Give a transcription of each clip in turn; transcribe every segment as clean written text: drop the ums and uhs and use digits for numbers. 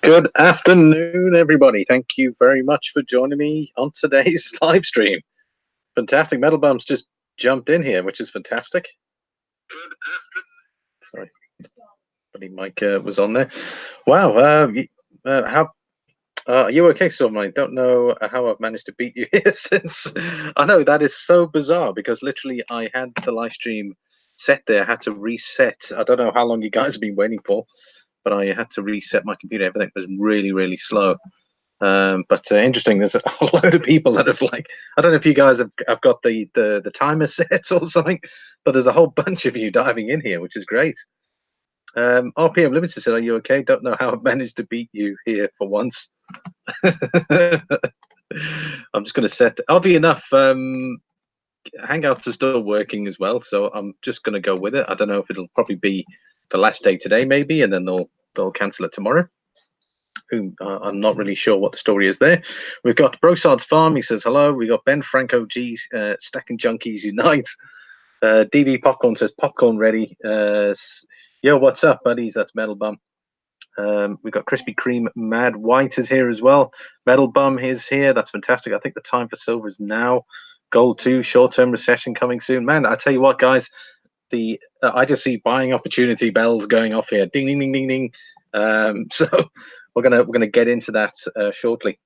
Good afternoon, everybody. Thank you very much for joining me on today's live stream. Fantastic. Metal Bumps just jumped in here, which is fantastic. Good afternoon. Sorry, buddy Mike was on there. Wow. How are you okay, Silver? I don't know how I've managed to beat you here since. I know that is so bizarre because literally I had the live stream set there, had to reset. I don't know how long you guys have been waiting for, but I had to reset my computer. Everything was really, really slow. But interesting, there's a load of people that have I don't know if you guys have got the timer set or something, but there's a whole bunch of you diving in here, which is great. RPM Limited said, are you okay? Don't know how I've managed to beat you here for once. I'm just going to set, oddly enough, Hangouts are still working as well, so I'm just going to go with it. I don't know if it'll probably be the last day today, maybe, and then they'll cancel it tomorrow. I'm not really sure what the story is there. We've got Brosard's Farm. He says hello. We got Ben Franco G, Stacking Junkies Unite. DV Popcorn says popcorn ready. Yo, what's up, buddies? That's Metal Bum. We've got Krispy Kreme Mad White is here as well. Metal Bum is here. That's fantastic. I think the time for silver is now. Gold 2, short-term recession coming soon. Man, I tell you what, guys, I just see buying opportunity bells going off here. Ding, ding, ding, ding, ding. So we're gonna get into that shortly.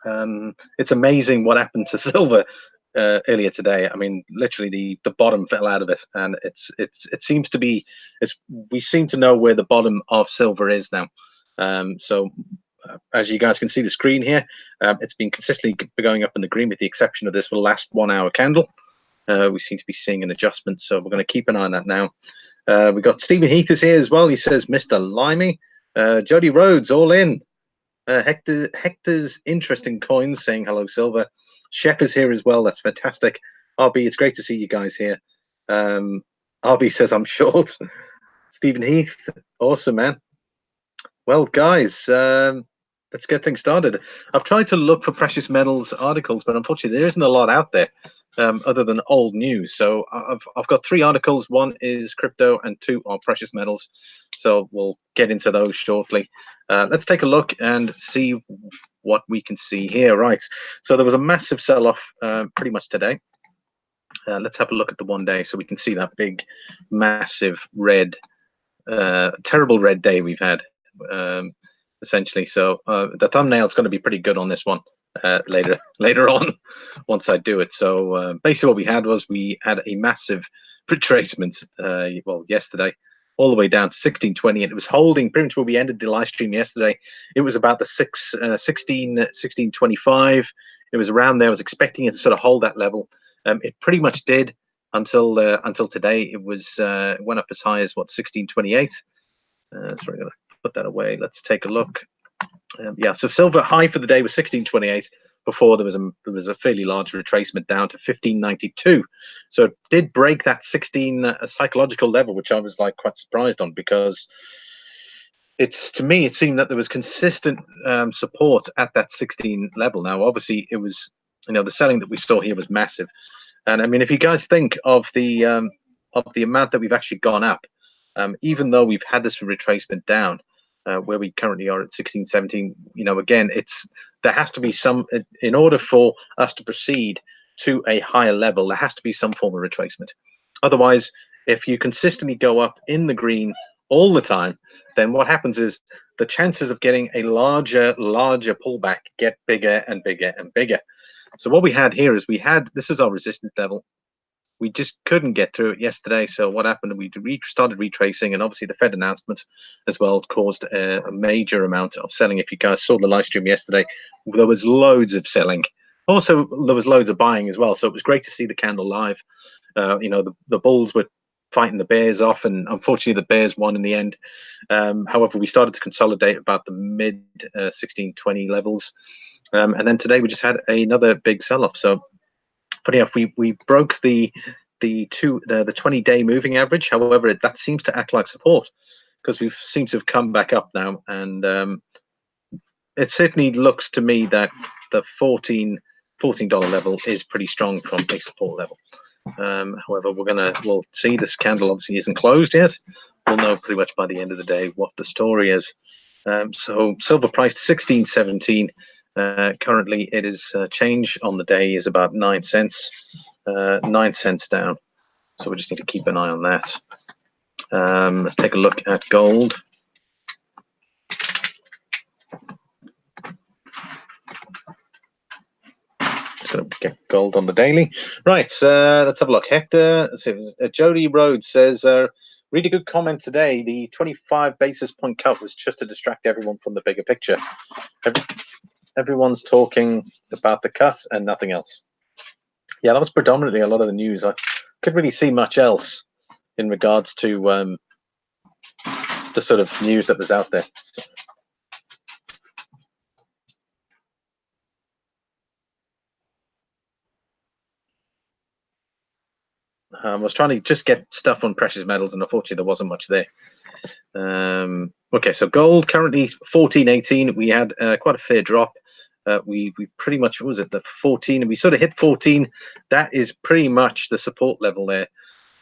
It's amazing what happened to silver earlier today. I mean, literally the bottom fell out of it, and it seems to be we seem to know where the bottom of silver is now. So as you guys can see the screen here, it's been consistently going up in the green with the exception of this last 1 hour candle. We seem to be seeing an adjustment, so we're going to keep an eye on that now. We've got Stephen Heath is here as well. He says, Mr. Limey. Jody Rhodes, all in. Hector's Interesting Coins saying hello, Silver. Shep is here as well. That's fantastic. RB, it's great to see you guys here. RB says I'm short. Stephen Heath, awesome, man. Well, guys, let's get things started. I've tried to look for precious metals articles, but unfortunately there isn't a lot out there other than old news. So I've got 3 articles. 1 is crypto and 2 are precious metals. So we'll get into those shortly. Let's take a look and see what we can see here. Right. So there was a massive sell-off pretty much today. Let's have a look at the 1 day so we can see that big, massive red, terrible red day we've had. Essentially, so the thumbnail is going to be pretty good on this one later on once I do it. So basically what we had a massive retracement well yesterday all the way down to 1620, and it was holding pretty much where we ended the live stream yesterday. It was about the 1625. It was around there. I was expecting it to sort of hold that level. It pretty much did until today. It went up as high as what, 1628. Sorry, put that away. Let's take a look. Yeah, so silver high for the day was 1628 before there was a fairly large retracement down to 1592. So it did break that 16 psychological level, which I was quite surprised on, because to me it seemed that there was consistent support at that 16 level. Now obviously it was, the selling that we saw here was massive, and I mean, if you guys think of the amount that we've actually gone up, even though we've had this retracement down where we currently are at 16, 17, again, there has to be some, in order for us to proceed to a higher level, there has to be some form of retracement. Otherwise, if you consistently go up in the green all the time, then what happens is the chances of getting a larger pullback get bigger and bigger and bigger. So what we had here is this is our resistance level. We just couldn't get through it yesterday. So what happened? We started retracing, and obviously the Fed announcement as well caused a major amount of selling. If you guys saw the live stream yesterday, there was loads of selling. Also, there was loads of buying as well. So it was great to see the candle live. The bulls were fighting the bears off, and unfortunately the bears won in the end. However, we started to consolidate about the mid 1620 levels, and then today we just had another big sell-off. So but yeah, we broke the 20-day moving average. However, that seems to act like support, because we seem to have come back up now, and it certainly looks to me that the 14 $14 level is pretty strong from a support level. However, we'll see. This candle obviously isn't closed yet. We'll know pretty much by the end of the day what the story is. So silver price 16.17. Currently, it is change on the day is about 9 cents, 9 cents down. So we just need to keep an eye on that. Let's take a look at gold. Just going to get gold on the daily. Right, let's have a look. Hector, let's see, Jody Rhodes says, really good comment today. The 25 basis point cut was just to distract everyone from the bigger picture. Everyone's talking about the cut and nothing else. Yeah, that was predominantly a lot of the news. I couldn't really see much else in regards to the sort of news that was out there. I was trying to just get stuff on precious metals, and unfortunately there wasn't much there. Okay, so gold currently 14.18. We had quite a fair drop. We pretty much, what was it, the 14, and we sort of hit 14. That is pretty much the support level there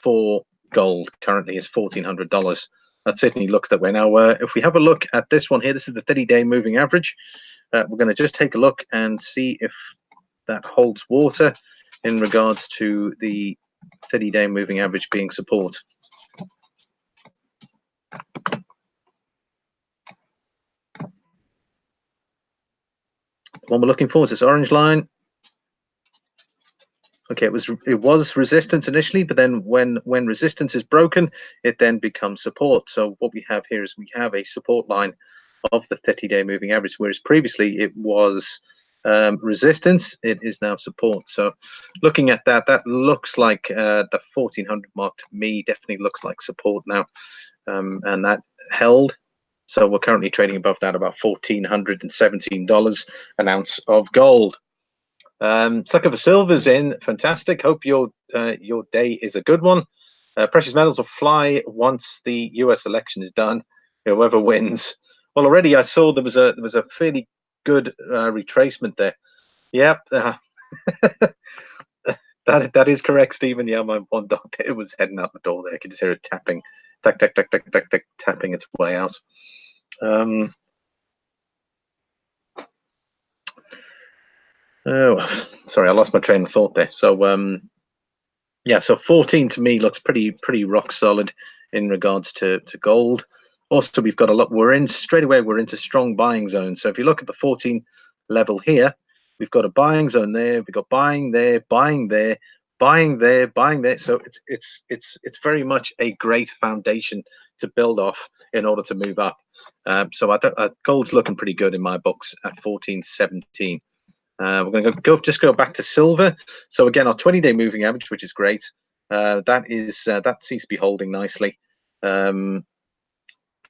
for gold. Currently is $1,400. That certainly looks that way. Now, if we have a look at this one here, this is the 30-day moving average. We're going to just take a look and see if that holds water in regards to the 30-day moving average being support. The one we're looking for is this orange line. Okay, it was resistance initially, but then when resistance is broken, it then becomes support. So what we have here is we have a support line of the 30-day moving average, whereas previously it was resistance. It is now support. So looking at that, that looks like the 1400 mark to me definitely looks like support now, and that held. So we're currently trading above that, about $1,417 an ounce of gold. Sucker for silver's in. Fantastic. Hope your day is a good one. Precious metals will fly once the US election is done. Whoever wins. Well, already I saw there was a fairly good retracement there. Yep. That is correct, Stephen. Yeah, my one dog it was heading out the door there. I could just hear it tapping, tack, tack, tack, tack, tack, tack, tapping its way out. Oh, sorry, I lost my train of thought there. So yeah, so 14 to me looks pretty rock solid in regards to gold. Also, we've got a lot. We're in straight away. We're into strong buying zone. So if you look at the 14 level here, we've got a buying zone there. We've got buying there, buying there, buying there, buying there. So it's very much a great foundation to build off in order to move up. So gold's looking pretty good in my books at 14.17. We're going to just go back to silver. So again, our 20-day moving average, which is great. That seems to be holding nicely.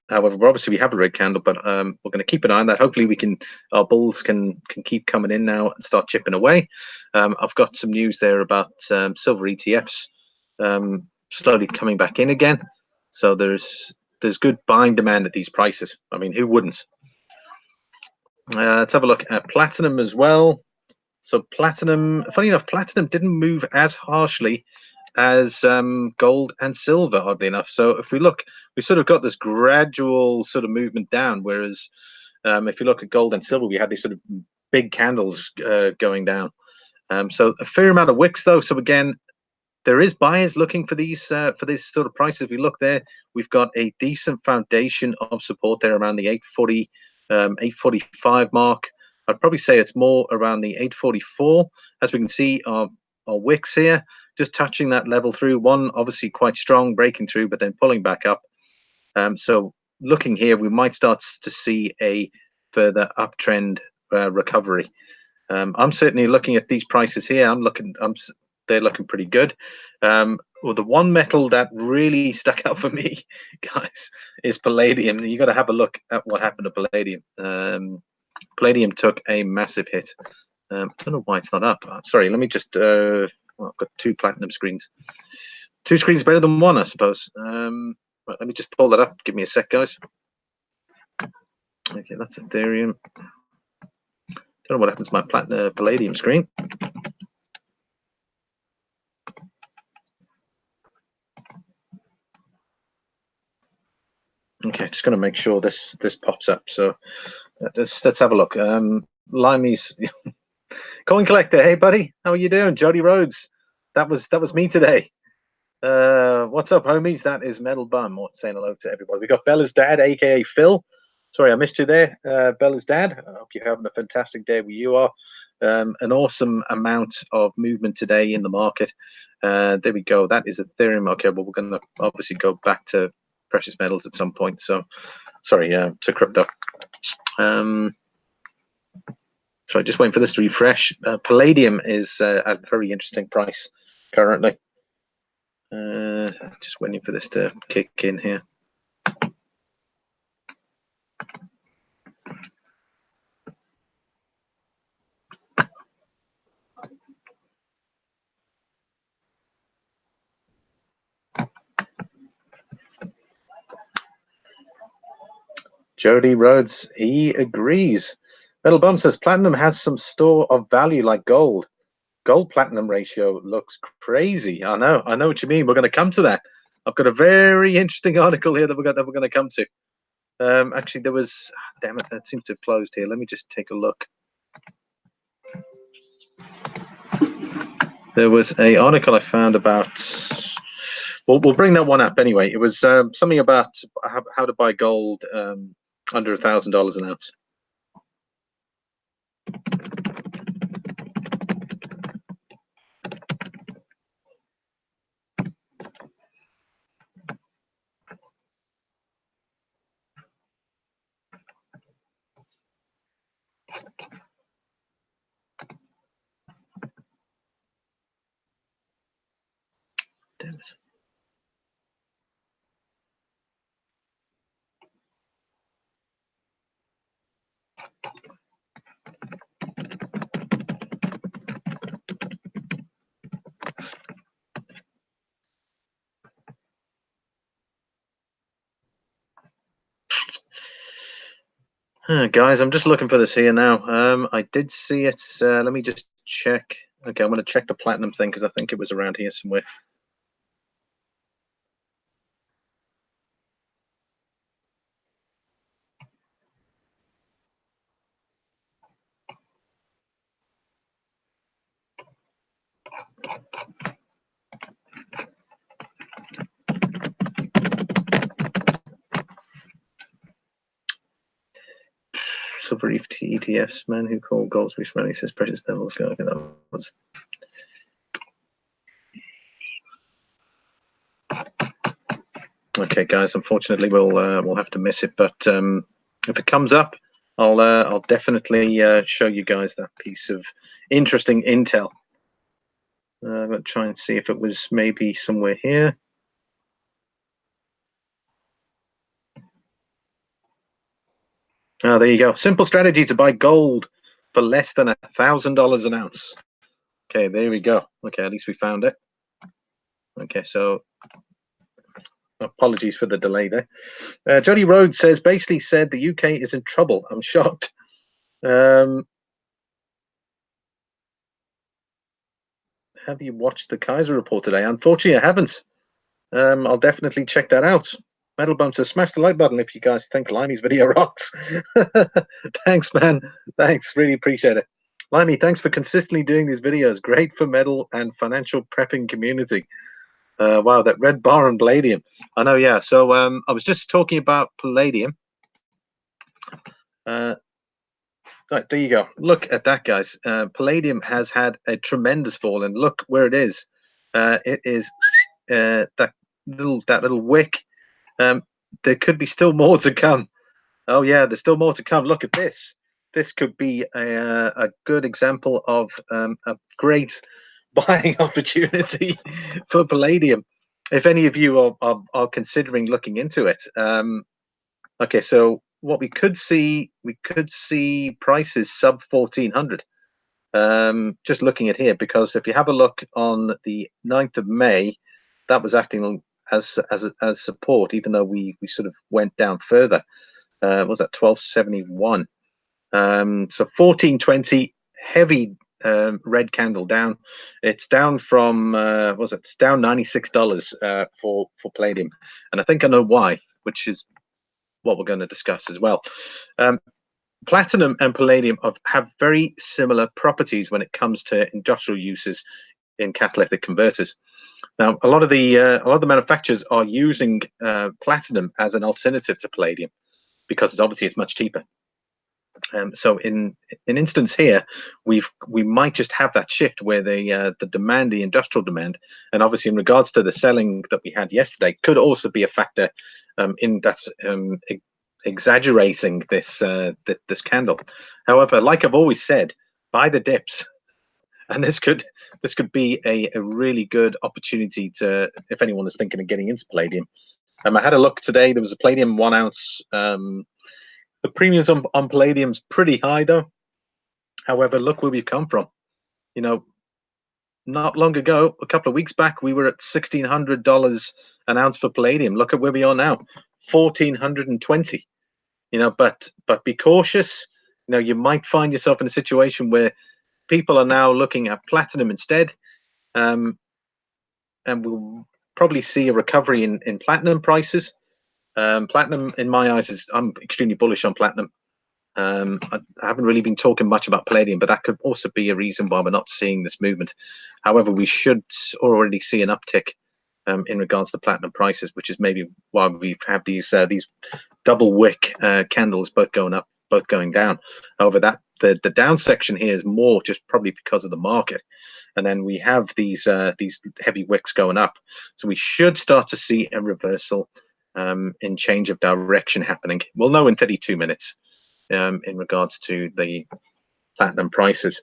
However, obviously we have a red candle, but we're going to keep an eye on that. Hopefully, our bulls can keep coming in now and start chipping away. I've got some news there about silver ETFs slowly coming back in again. So there's good buying demand at these prices. I mean, who wouldn't? Let's have a look at platinum as well. So platinum, funny enough, platinum didn't move as harshly as gold and silver, oddly enough. So if we look, we sort of got this gradual sort of movement down, whereas if you look at gold and silver, we had these sort of big candles going down. So a fair amount of wicks though. So again, there is buyers looking for these sort of prices. If we look there, we've got a decent foundation of support there around the 840, 845 mark. I'd probably say it's more around the 844. As we can see, our wicks here, just touching that level through. One obviously quite strong, breaking through, but then pulling back up. So looking here, we might start to see a further uptrend recovery. I'm certainly looking at these prices here. They're looking pretty good. Well, the one metal that really stuck out for me, guys, is palladium. You got to have a look at what happened to palladium. Palladium took a massive hit. I don't know why it's not up. Sorry, let me just. I've got two platinum screens. Two screens better than one, I suppose. Right, let me just pull that up. Give me a sec, guys. Okay, that's Ethereum. Don't know what happens to my Palladium screen. Okay, just going to make sure this pops up. So let's have a look. Limey's Coin Collector. Hey, buddy, how are you doing? Jody Rhodes. That was me today. What's up, homies? That is Metal Bum saying hello to everybody. We got Bella's dad, aka Phil. Sorry, I missed you there, Bella's dad. I hope you're having a fantastic day where you are. An awesome amount of movement today in the market. There we go. That is Ethereum. Okay, well, we're going to obviously go back to precious metals at some point. So, sorry, to crypto. Sorry, just waiting for this to refresh. Palladium is at a very interesting price currently. Just waiting for this to kick in here. Jody Rhodes, he agrees. Metal Bum says platinum has some store of value like gold. Gold platinum ratio looks crazy. I know what you mean. We're going to come to that. I've got a very interesting article here that we're going to come to. Actually, there was, damn it seems to have closed here. Let me just take a look. There was a article I found about. We'll bring that one up anyway. It was something about how to buy gold under $1,000 an ounce. Damn it. Guys, I'm just looking for this here now. I did see it. Let me just check. Okay, I'm going to check the platinum thing because I think it was around here somewhere. Silver ETFs, man who call gold reach money says precious metals go. Okay, that was. Okay, guys. Unfortunately, we'll have to miss it. But if it comes up, I'll definitely show you guys that piece of interesting intel. I'm going to try and see if it was maybe somewhere here. Oh, there you go. Simple strategy to buy gold for less than $1,000 an ounce. Okay, there we go. Okay, at least we found it. Okay, so apologies for the delay there. Jody Rhodes says, basically said the UK is in trouble. I'm shocked. Have you watched the Kaiser report today? Unfortunately, I haven't. I'll definitely check that out. Metal Bum says, smash the like button if you guys think Limey's video rocks. Thanks, man. Thanks. Really appreciate it. Limey, thanks for consistently doing these videos. Great for metal and financial prepping community. Wow, that red bar on Palladium. I know, yeah. So I was just talking about Palladium. Right, there you go. Look at that, guys. Palladium has had a tremendous fall, and look where it is. It is that little wick. There could be still more to come. Oh yeah, there's still more to come. Look at this. This could be a good example of a great buying opportunity for Palladium. If any of you are considering looking into it. Okay, so what we could see prices sub 1400. Just looking at here, because if you have a look on the 9th of May, that was acting as support, even though we sort of went down further. Was that 1271? So 14.20, heavy red candle down. It's down from it's down $96 for Palladium, and I think I know why, which is what we're going to discuss as well. Platinum and palladium have very similar properties when it comes to industrial uses in catalytic converters. Now, a lot of the manufacturers are using platinum as an alternative to palladium because it's much cheaper. So in an instance here, we might just have that shift where the demand, the industrial demand, and obviously in regards to the selling that we had yesterday, could also be a factor in that's exaggerating this this candle. However, like I've always said, buy the dips, and this could be a really good opportunity to, if anyone is thinking of getting into palladium. I had a look today. There was a palladium 1 ounce. The premiums on palladium's pretty high though. However, look where we've come from. You know, not long ago, a couple of weeks back, we were at $1,600 an ounce for palladium. Look at where we are now, $1,420. You know, but be cautious. You know, you might find yourself in a situation where people are now looking at platinum instead, and we'll probably see a recovery in platinum prices. Platinum, in my eyes, I'm extremely bullish on platinum. I haven't really been talking much about palladium, but that could also be a reason why we're not seeing this movement. However, we should already see an uptick in regards to platinum prices, which is maybe why we've had these double wick candles, both going up, both going down. However, that the down section here is more just probably because of the market, and then we have these heavy wicks going up. So we should start to see a reversal in change of direction happening. We'll know in 32 minutes. In regards to the platinum prices.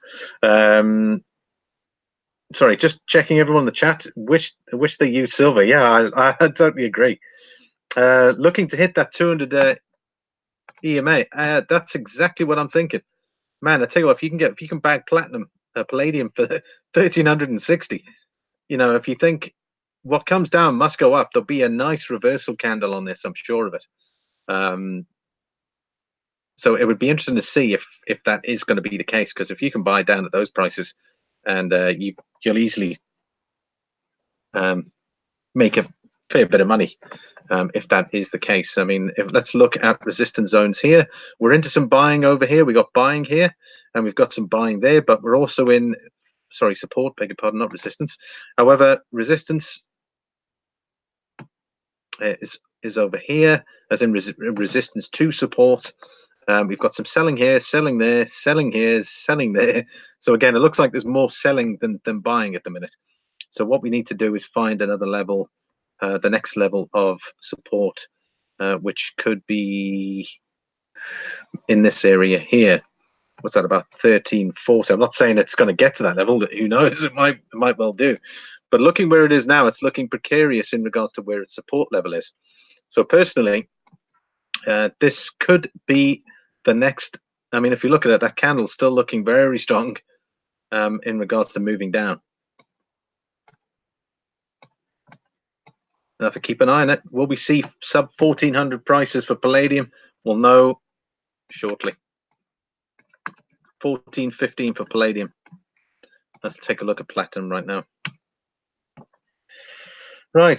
Sorry, just checking everyone in the chat. Wish they used silver. Yeah, I totally agree. Looking to hit that 200 EMA. That's exactly what I'm thinking. Man, I tell you what, if you can bag platinum, palladium for 1,360. You know, if you think what comes down must go up, there'll be a nice reversal candle on this. I'm sure of it. So it would be interesting to see if that is going to be the case, because if you can buy down at those prices, and you'll easily make a fair bit of money if that is the case. I mean, let's look at resistance zones here. We're into some buying over here. We got buying here, and we've got some buying there, but we're also in support. Beg your pardon, not resistance. However, resistance is over here, as in resistance to support. We've got some selling here, selling there, selling here, selling there. So again, it looks like there's more selling than buying at the minute. So what we need to do is find another level, the next level of support, which could be in this area here. What's that, about 1340? I'm not saying it's going to get to that level. Who knows? It might well do. But looking where it is now, it's looking precarious in regards to where its support level is. So personally, this could be the next. I mean, if you look at it, that candle's still looking very strong in regards to moving down. I'll have to keep an eye on it. Will we see sub 1,400 prices for palladium? We'll know shortly. 1415 for palladium. Let's take a look at platinum right now. Right,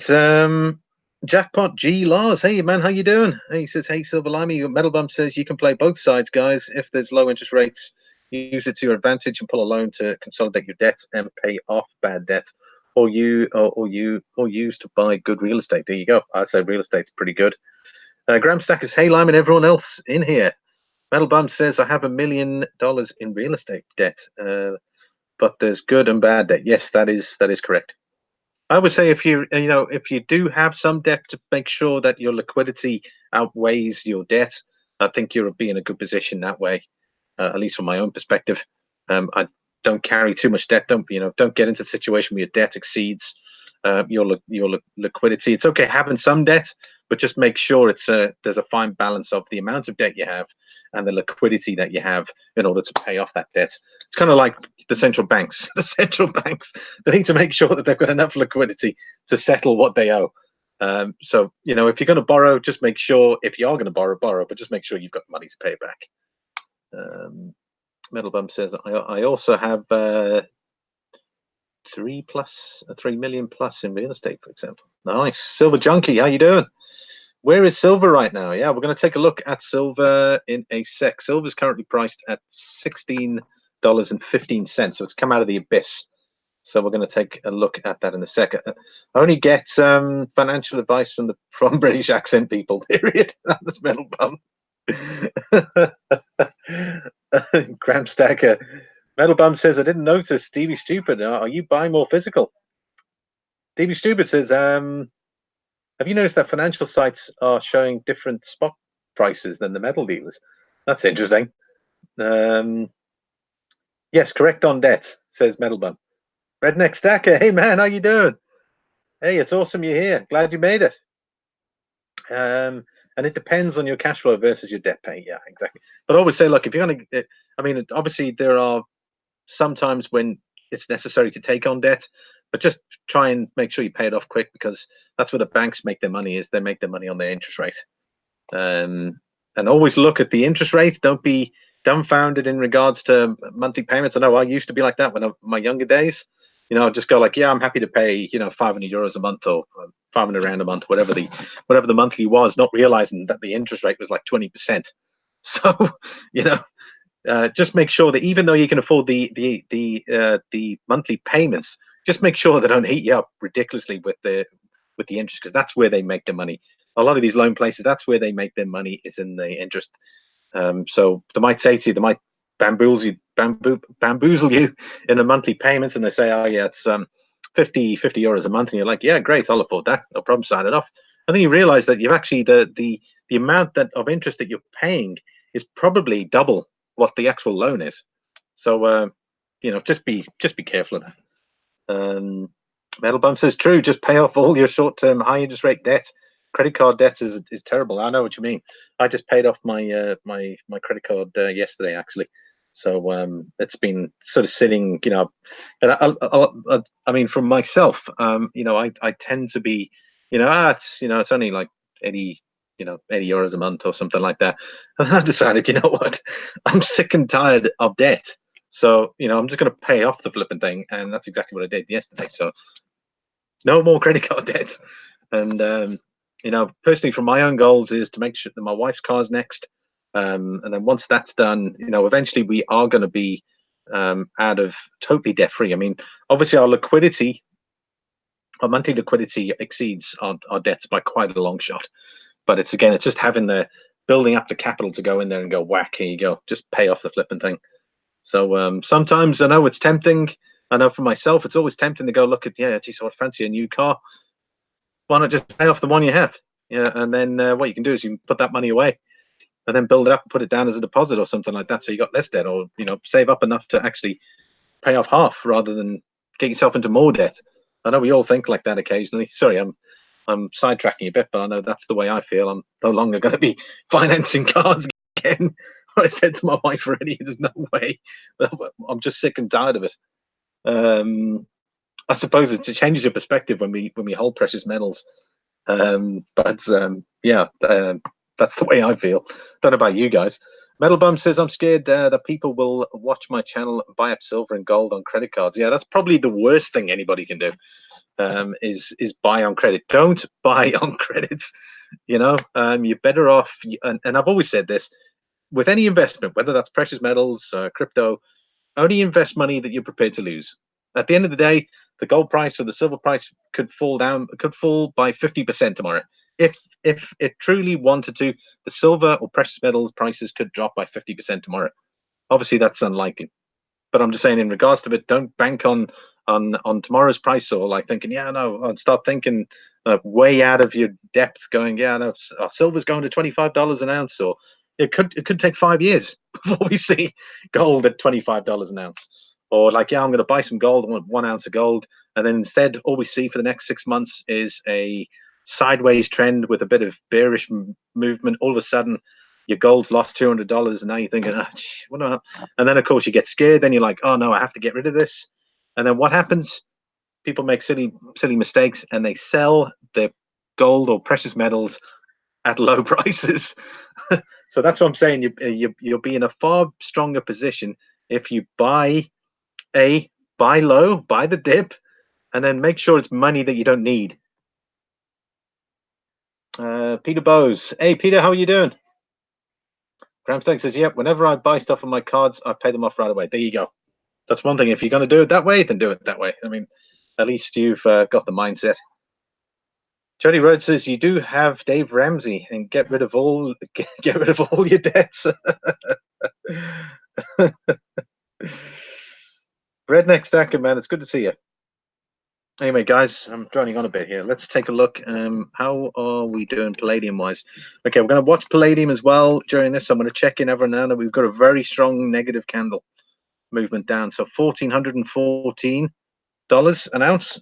Jackpot G Lars, hey man, how you doing? He says, hey Silver Limey, Metal Bump says you can play both sides, guys. If there's low interest rates, use it to your advantage and pull a loan to consolidate your debt and pay off bad debt, or use to buy good real estate. There you go. I'd say real estate's pretty good. Graham Stackers, hey Lime and everyone else in here. Metal Bump says I have $1 million in real estate debt, but there's good and bad debt. Yes, that is correct. I would say if you do have some debt, to make sure that your liquidity outweighs your debt. I think you'll be in a good position that way, at least from my own perspective. I don't carry too much debt. Don't get into a situation where your debt exceeds your liquidity. It's okay having some debt, but just make sure there's a fine balance of the amount of debt you have and the liquidity that you have in order to pay off that debt. It's kind of like the central banks. The central banks, they need to make sure that they've got enough liquidity to settle what they owe. So, if you're going to borrow, just make sure, if you are going to borrow, but just make sure you've got money to pay it back. Metal Bum says I also have 3 million plus in real estate, for example. Nice. Silver Junkie, how you doing? Where is silver right now? Yeah, we're going to take a look at silver in a sec. Silver's currently priced at $16.15, so it's come out of the abyss. So we're going to take a look at that in a second. I only get financial advice from British accent people. Period. That's Metal Bum. Cramp Stacker. Metal Bum says, I didn't notice. Stevie Stupid, are you buying more physical? Stevie Stupid says, have you noticed that financial sites are showing different spot prices than the metal dealers? That's interesting. Yes, correct on debt, says Metal Bum. Redneck Stacker, hey man, how you doing? Hey, it's awesome you're here. Glad you made it. And it depends on your cash flow versus your debt pay. Yeah, exactly. But I always say, look, if you're going to, I mean, obviously there are sometimes when it's necessary to take on debt, but just try and make sure you pay it off quick, because that's where the banks make their money. Is they make their money on their interest rate. And always look at the interest rate. Don't be dumbfounded in regards to monthly payments. I know I used to be like that when my younger days. You know, I'd just go like, yeah, I'm happy to pay, you know, €500 a month or 500 rand a month, whatever the monthly was, not realizing that the interest rate was like 20%. So, you know, just make sure that even though you can afford the monthly payments, just make sure they don't eat you up ridiculously with the interest, because that's where they make their money. A lot of these loan places, that's where they make their money, is in the interest. So they might say to you, they might bamboozle you in the monthly payments, and they say, oh yeah, it's 50 euros a month, and you're like, yeah, great, I'll afford that, no problem, sign it off. And then you realize that you've actually the amount of interest that you're paying is probably double what the actual loan is. So you know, just be careful of that. Metal Bump says, true, just pay off all your short-term high interest rate debt. Credit card debt is terrible. I know what you mean. I just paid off my my credit card yesterday, actually. So it's been sort of sitting, you know. And I mean, from myself, you know, I tend to be, you know, it's only like 80 euros a month or something like that. And then I decided, you know what, I'm sick and tired of debt. So, you know, I'm just going to pay off the flipping thing, and that's exactly what I did yesterday. So no more credit card debt. And you know, personally, from my own goals is to make sure that my wife's car's next, and then once that's done, you know, eventually we are going to be out of totally debt free. I mean, obviously our monthly liquidity exceeds our debts by quite a long shot, but it's just having the building up the capital to go in there and go whack, here you go, just pay off the flipping thing. So sometimes I know it's tempting. I know for myself, it's always tempting to go look at, yeah, geez, I fancy a new car. Why not just pay off the one you have? Yeah, and then what you can do is you can put that money away, and then build it up and put it down as a deposit or something like that, so you got less debt, or you know, save up enough to actually pay off half rather than get yourself into more debt. I know we all think like that occasionally. Sorry, I'm sidetracking a bit, but I know that's the way I feel. I'm no longer going to be financing cars again. I said to my wife already, there's no way. I'm just sick and tired of it. I suppose it changes your perspective when we hold precious metals. But yeah, that's the way I feel. Don't know about you guys. Metal Bum says, I'm scared that people will watch my channel and buy up silver and gold on credit cards. Yeah, that's probably the worst thing anybody can do, is buy on credit. Don't buy on credit. You know, you're better off. And I've always said this, with any investment, whether that's precious metals, crypto, only invest money that you're prepared to lose. At the end of the day, the gold price or the silver price could fall by 50% tomorrow. If it truly wanted to, the silver or precious metals prices could drop by 50% tomorrow. Obviously, that's unlikely. But I'm just saying, in regards to it, don't bank on tomorrow's price, or like thinking, yeah, no, I'd start thinking way out of your depth, going, yeah, no, silver's going to $25 an ounce, or it could take 5 years before we see gold at $25 an ounce. Or like, yeah, I'm going to buy some gold. I want 1 ounce of gold, and then instead, all we see for the next 6 months is a sideways trend with a bit of bearish movement. All of a sudden, your gold's lost $200, and now you're thinking, oh, what do I? And then of course you get scared. Then you're like, oh no, I have to get rid of this. And then what happens? People make silly mistakes, and they sell their gold or precious metals at low prices. So that's what I'm saying. You'll be in a far stronger position if you buy low, buy the dip, and then make sure it's money that you don't need. Peter Bowes. Hey, Peter, how are you doing? Gramstank says, yep, whenever I buy stuff on my cards, I pay them off right away. There you go. That's one thing. If you're going to do it that way, then do it that way. I mean, at least you've got the mindset. Jody Rhodes says, you do have Dave Ramsey and get rid of all your debts. Redneck Stacker, man, it's good to see you. Anyway, guys, I'm droning on a bit here. Let's take a look. How are we doing Palladium wise? Okay, we're going to watch Palladium as well during this. I'm going to check in every now and then. We've got a very strong negative candle movement down. So $1,414 an ounce.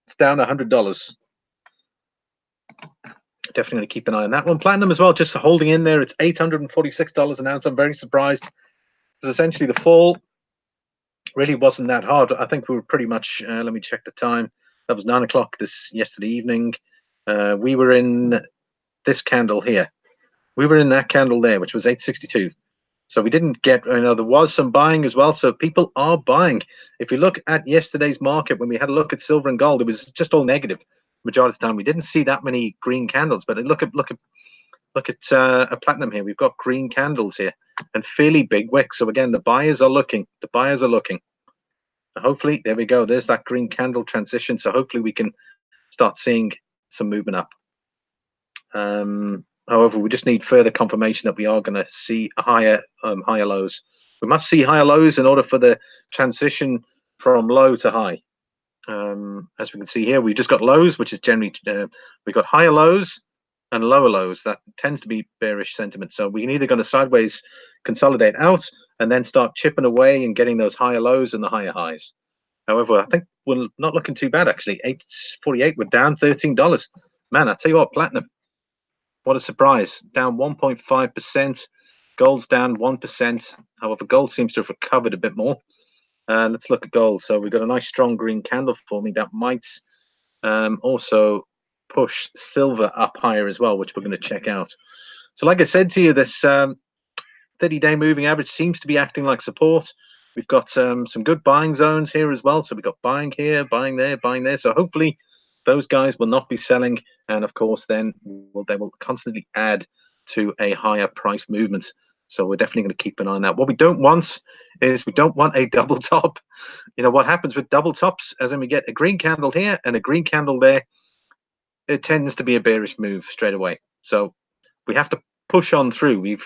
It's down $100. Definitely going to keep an eye on that one. Platinum as well, just holding in there. It's $846 an ounce. I'm very surprised because essentially the fall really wasn't that hard. I think we were pretty much, let me check the time. That was 9 o'clock yesterday evening. We were in this candle here. We were in that candle there, which was 862. So we didn't get, there was some buying as well. So people are buying. If you look at yesterday's market, when we had a look at silver and gold, it was just all negative majority of the time. We didn't see that many green candles, but look at a platinum here. We've got green candles here and fairly big wicks. So again, the buyers are looking. The buyers are looking. Hopefully, there we go. There's that green candle transition. So hopefully we can start seeing some movement up. However, we just need further confirmation that we are going to see higher lows. We must see higher lows in order for the transition from low to high. As we can see here, we just got lows, which is generally we've got higher lows and lower lows. That tends to be bearish sentiment. So we're either going to sideways consolidate out and then start chipping away and getting those higher lows and the higher highs. However, I think we're not looking too bad actually. 848, we're down $13. Man, I tell you what, platinum. What a surprise. Down 1.5%. Gold's down 1%. However, gold seems to have recovered a bit more. Let's look at gold. So we've got a nice strong green candle forming that might also push silver up higher as well, which we're going to check out. So like I said to you, this 30-day moving average seems to be acting like support. We've got some good buying zones here as well. So we've got buying here, buying there, buying there. So hopefully those guys will not be selling. And of course, then they will constantly add to a higher price movement. So we're definitely going to keep an eye on that. What we don't want is we don't want a double top. You know, what happens with double tops, as in we get a green candle here and a green candle there, it tends to be a bearish move straight away. So we have to push on through.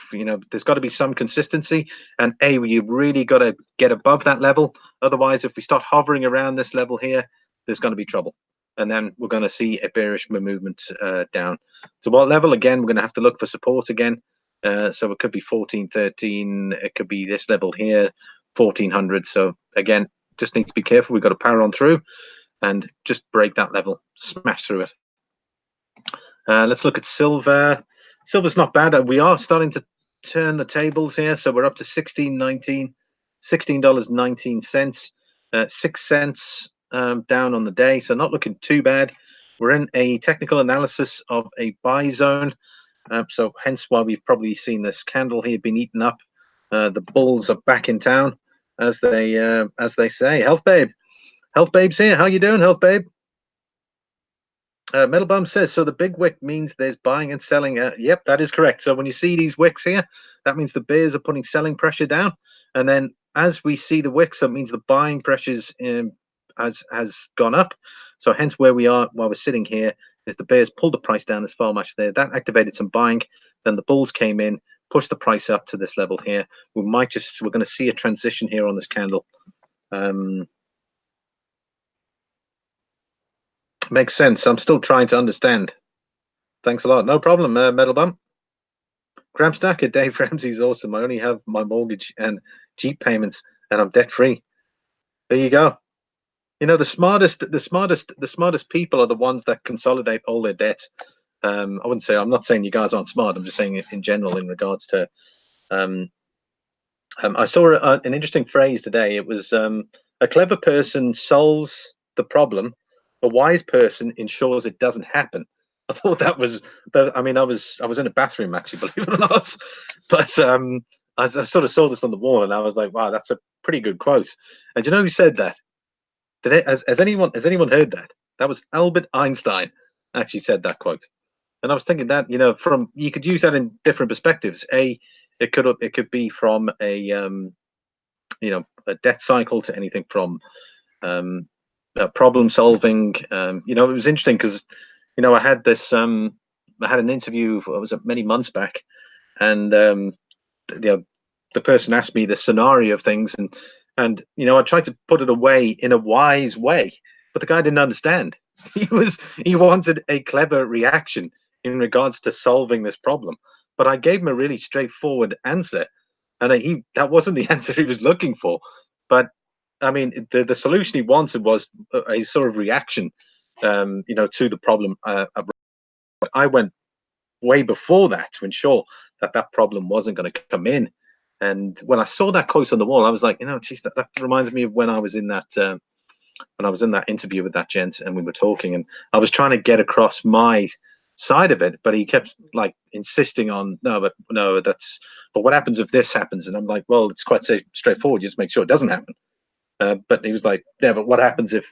There's got to be some consistency, and we really got to get above that level. Otherwise, if we start hovering around this level here, there's going to be trouble, and then we're going to see a bearish movement down. So what level? Again, we're going to have to look for support again. So it could be 1413. It could be this level here, 1400. So again, just need to be careful. We've got to power on through and just break that level, smash through it. Let's look at silver. Silver's not bad. We are starting to turn the tables here. So we're up to $16.19, $16.19, 6 cents down on the day. So not looking too bad. We're in a technical analysis of a buy zone. So hence why we've probably seen this candle here being eaten up. The bulls are back in town, as they say. Health Babe's here. How you doing, Health Babe? Metal Bum says, so the big wick means there's buying and selling. Yep, that is correct. So when you see these wicks here, that means the bears are putting selling pressure down. And then as we see the wicks, that means the buying pressures has gone up. So hence where we are while we're sitting here is the bears pulled the price down as far much there. That activated some buying. Then the bulls came in, pushed the price up to this level here. We're going to see a transition here on this candle. Makes sense. I'm still trying to understand. Thanks a lot. No problem, Metal Bump. Graham Stacker, Dave Ramsey's awesome. I only have my mortgage and Jeep payments, and I'm debt free. There you go. You know, the smartest people are the ones that consolidate all their debts. I'm not saying you guys aren't smart. I'm just saying in general in regards to. I saw an interesting phrase today. It was a clever person solves the problem. A wise person ensures it doesn't happen. I thought that was I mean, I was in a bathroom actually, believe it or not. But I sort of saw this on the wall, and I was like, wow, that's a pretty good quote. And do you know who said that? Has anyone heard that? That was Albert Einstein actually said that quote. And I was thinking that, from you could use that in different perspectives. It could be from a debt cycle to anything from um, problem solving. It was interesting because I had I had an interview. Was it many months back, and you know the person asked me the scenario of things, and I tried to put it away in a wise way, but the guy didn't understand. He wanted a clever reaction in regards to solving this problem, but I gave him a really straightforward answer, and that wasn't the answer he was looking for. But I mean, the solution he wanted was a sort of reaction, to the problem. I went way before that to ensure that that problem wasn't going to come in. And when I saw that quote on the wall, I was like, geez, that reminds me of when I was in that interview with that gent, and we were talking, and I was trying to get across my side of it, but he kept like insisting on but what happens if this happens? And I'm like, well, it's quite straightforward. You just make sure it doesn't happen. But he was like, yeah, but what happens if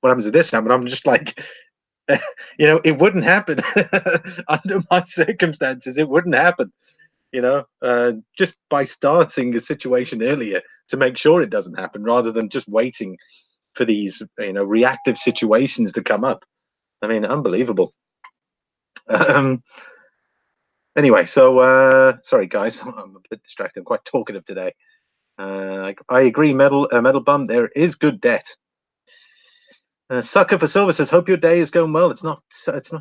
what happens if this happens? I'm just like, it wouldn't happen under my circumstances. It wouldn't happen. Just by starting a situation earlier to make sure it doesn't happen, rather than just waiting for these reactive situations to come up. I mean, unbelievable. Anyway, so sorry guys, I'm a bit distracted. I'm quite talkative today. I agree, metal bum. There is good debt. Sucker for Silver says, "Hope your day is going well." It's not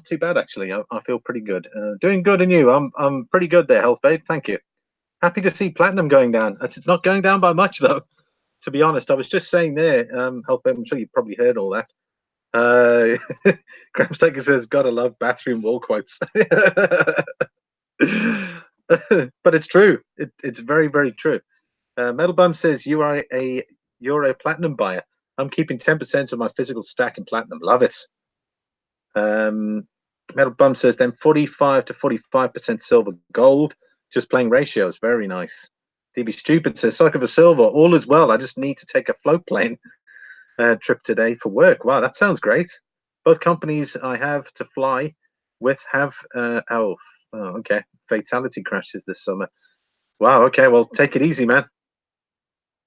too bad actually. I feel pretty good. Doing good, and you? I'm pretty good there, Health Babe. Thank you. Happy to see platinum going down. It's not going down by much though. To be honest, I was just saying there, Health Babe. I'm sure you probably heard all that. Graham Staker says, "Gotta love bathroom wall quotes." But it's true. It's very, very true. Metal Bum says, you're a platinum buyer. I'm keeping 10% of my physical stack in platinum. Love it. Metal Bum says, then 45 to 45% silver gold. Just playing ratios. Very nice. DB Stupid says, Sucker for Silver. All is well. I just need to take a float plane trip today for work. Wow, that sounds great. Both companies I have to fly with have okay, fatality crashes this summer. Wow, okay, well, take it easy, man.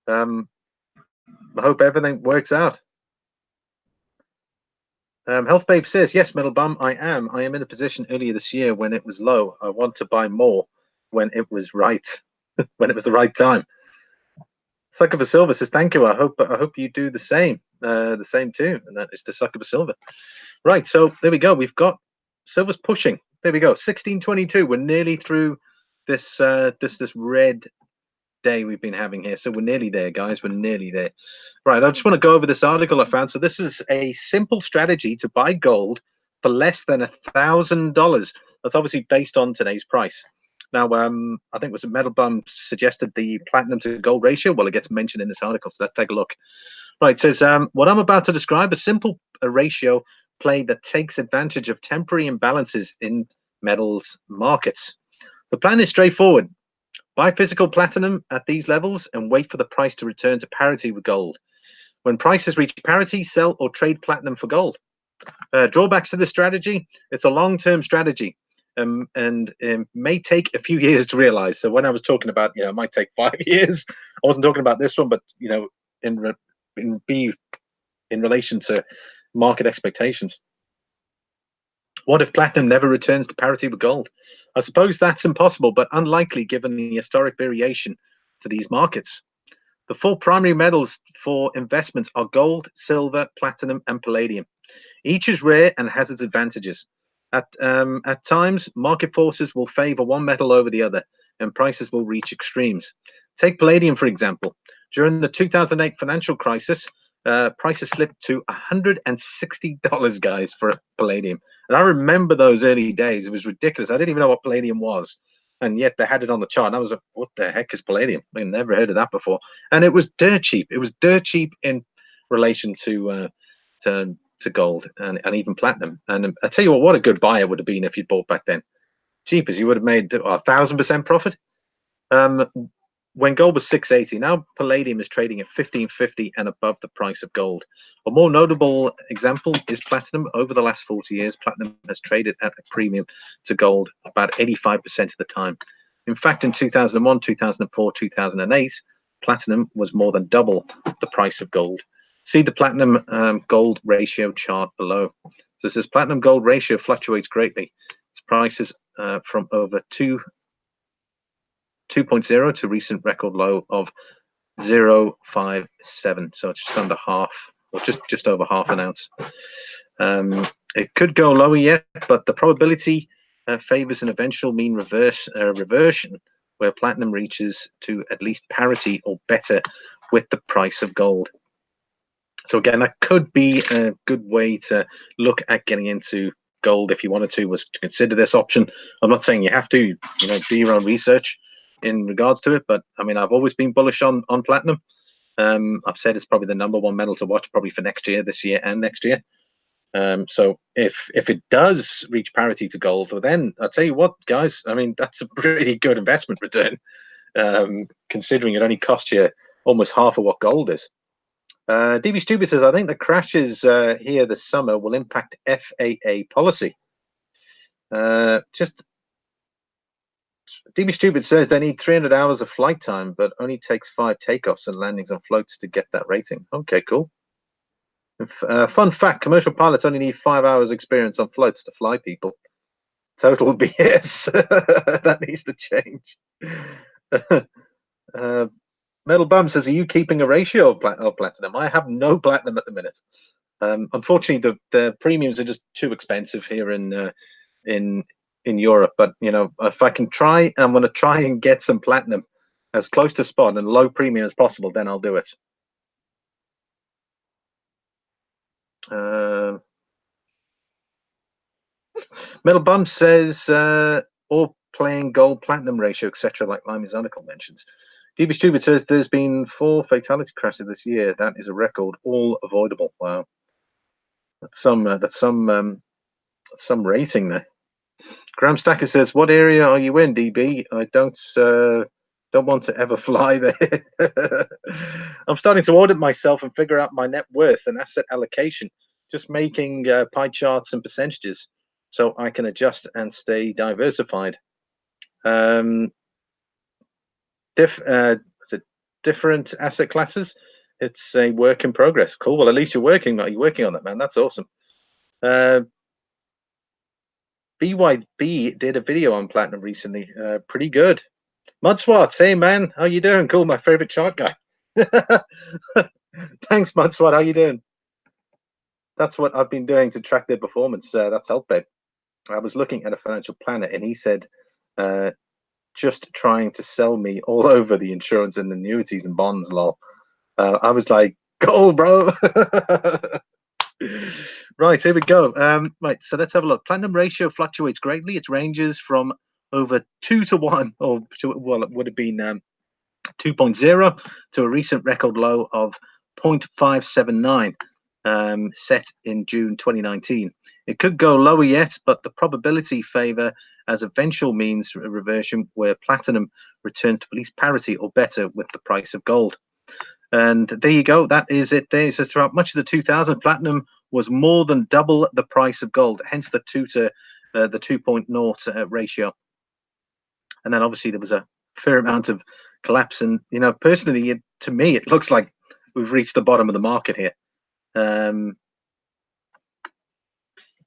I hope everything works out. Health Babe says, yes, Metal Bum, I am in a position earlier this year when it was low. I want to buy more when it was right, when it was the right time. Sucker for Silver says, thank you. I hope you do the same too, and that is to Sucker for Silver. Right, so there we go. We've got silver's pushing. There we go. 1622. We're nearly through this this red day we've been having here. So we're nearly there, guys. We're nearly there. Right, I just want to go over this article I found. So this is a simple strategy to buy gold for less than $1,000. That's obviously based on today's price. Now, I think it was Metal Bum suggested the platinum to gold ratio. Well, it gets mentioned in this article, so let's take a look. Right, it says, what I'm about to describe, a ratio play that takes advantage of temporary imbalances in metals markets. The plan is straightforward. Buy physical platinum at these levels and wait for the price to return to parity with gold. When prices reach parity, sell or trade platinum for gold. Drawbacks to this strategy, it's a long-term strategy. And may take a few years to realize. So when I was talking about, it might take 5 years, I wasn't talking about this one, but in relation to market expectations. What if platinum never returns to parity with gold? I suppose that's impossible, but unlikely given the historic variation to these markets. The four primary metals for investments are gold, silver, platinum, and palladium. Each is rare and has its advantages. At times, market forces will favor one metal over the other, and prices will reach extremes. Take palladium, for example. During the 2008 financial crisis, prices slipped to $160, guys, for palladium. And I remember those early days. It was ridiculous. I didn't even know what palladium was. And yet they had it on the chart. And I was like, what the heck is palladium? I never heard of that before. And it was dirt cheap. It was dirt cheap in relation to to gold and even platinum. And I tell you what a good buy it would have been if you bought back then. Jeepers, you would have made 1,000% profit. When gold was 680, now Palladium is trading at 1550 and above the price of gold. A more notable example is platinum. Over the last 40 years, platinum has traded at a premium to gold about 85% of the time. In fact, in 2001, 2004, 2008, platinum was more than double the price of gold. See the platinum gold ratio chart below. So it says platinum gold ratio fluctuates greatly. Its prices from over 2.0 to recent record low of 0.57. So it's just under half, or just over half an ounce. It could go lower yet, but the probability favors an eventual mean reversion where platinum reaches to at least parity or better with the price of gold. So again, that could be a good way to look at getting into gold if you wanted to, was to consider this option. I'm not saying you have to, do your own research in regards to it, but I mean, I've always been bullish on platinum. I've said it's probably the #1 metal to watch, probably for next year, this year and next year. So if it does reach parity to gold, well, then I'll tell you what, guys, I mean, that's a pretty good investment return, considering it only costs you almost half of what gold is. DB Stupid says, I think the crashes here this summer will impact FAA policy. DB Stupid says they need 300 hours of flight time, but only takes 5 takeoffs and landings on floats to get that rating. Okay, cool. Fun fact, commercial pilots only need 5 hours experience on floats to fly people. Total BS. That needs to change. Metal Bum says, are you keeping a ratio of platinum? I have no platinum at the minute. Unfortunately, the premiums are just too expensive here in Europe. But if I can try, I'm going to try and get some platinum as close to spot and low premium as possible. Then I'll do it. Metal Bum says, or playing gold platinum ratio, etc., like Limey's article mentions. DB Stupid says there's been 4 fatality crashes this year. That is a record, all avoidable. Wow, that's some rating there. Graham Stacker says, what area are you in, DB? I don't want to ever fly there. I'm starting to audit myself and figure out my net worth and asset allocation, just making pie charts and percentages so I can adjust and stay diversified. Different asset classes. It's a work in progress. Cool. Well, at least you're working on that, man. That's awesome. BYB did a video on platinum recently. Pretty good. Mudswat, hey man, how you doing? Cool, my favorite chart guy. Thanks, Mudswat. How you doing? That's what I've been doing to track their performance. That's helped, babe. I was looking at a financial planner, and he said, just trying to sell me all over the insurance and annuities and bonds, lol. I was like, go, bro. Right, here we go. Right, so let's have a look. Platinum ratio fluctuates greatly. It ranges from over 2 to 1, or well, it would have been 2.0 to a recent record low of 0.579, set in June 2019. It could go lower yet, but the probability favor as eventual means reversion where platinum returns to at least parity or better with the price of gold. And there you go. That is it there. So throughout much of the 2000s, platinum was more than double the price of gold, hence the 2.0 ratio. And then obviously there was a fair amount of collapse. And, personally, to me, it looks like we've reached the bottom of the market here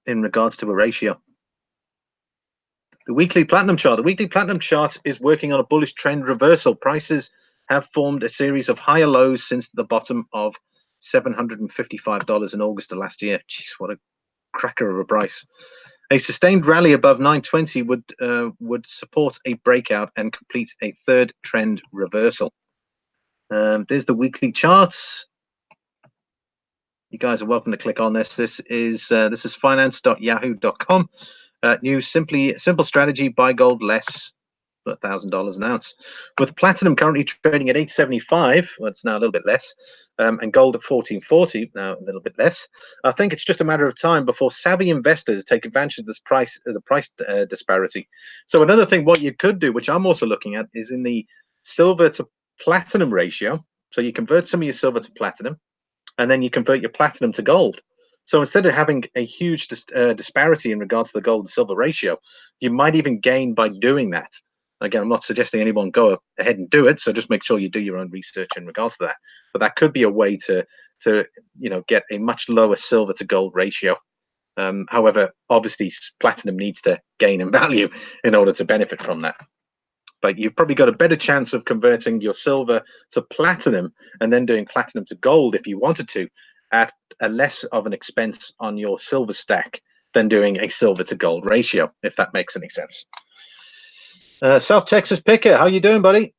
in regards to a ratio. The weekly platinum chart. The weekly platinum chart is working on a bullish trend reversal. Prices have formed a series of higher lows since the bottom of $755 in August of last year. Jeez, what a cracker of a price. A sustained rally above 920 would support a breakout and complete a third trend reversal. There's the weekly charts. You guys are welcome to click on this. This is finance.yahoo.com. New simple strategy: buy gold less, $1,000 an ounce. With platinum currently trading at 875, well, it's now a little bit less, and gold at 1440, now a little bit less. I think it's just a matter of time before savvy investors take advantage of this price disparity. So another thing, what you could do, which I'm also looking at, is in the silver to platinum ratio. So you convert some of your silver to platinum, and then you convert your platinum to gold. So instead of having a huge disparity in regards to the gold and silver ratio, you might even gain by doing that. Again, I'm not suggesting anyone go ahead and do it, so just make sure you do your own research in regards to that. But that could be a way to get a much lower silver to gold ratio. However, obviously, platinum needs to gain in value in order to benefit from that. But you've probably got a better chance of converting your silver to platinum and then doing platinum to gold if you wanted to, at a less of an expense on your silver stack than doing a silver to gold ratio, if that makes any sense. South Texas Picker, how you doing, buddy?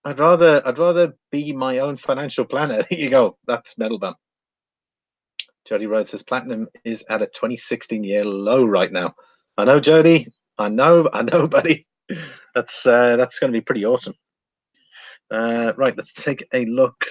I'd rather be my own financial planner. There you go. That's metal done. Jody Rhodes says platinum is at a 2016 year low right now. I know, Jody. I know, buddy. That's going to be pretty awesome. Right, let's take a look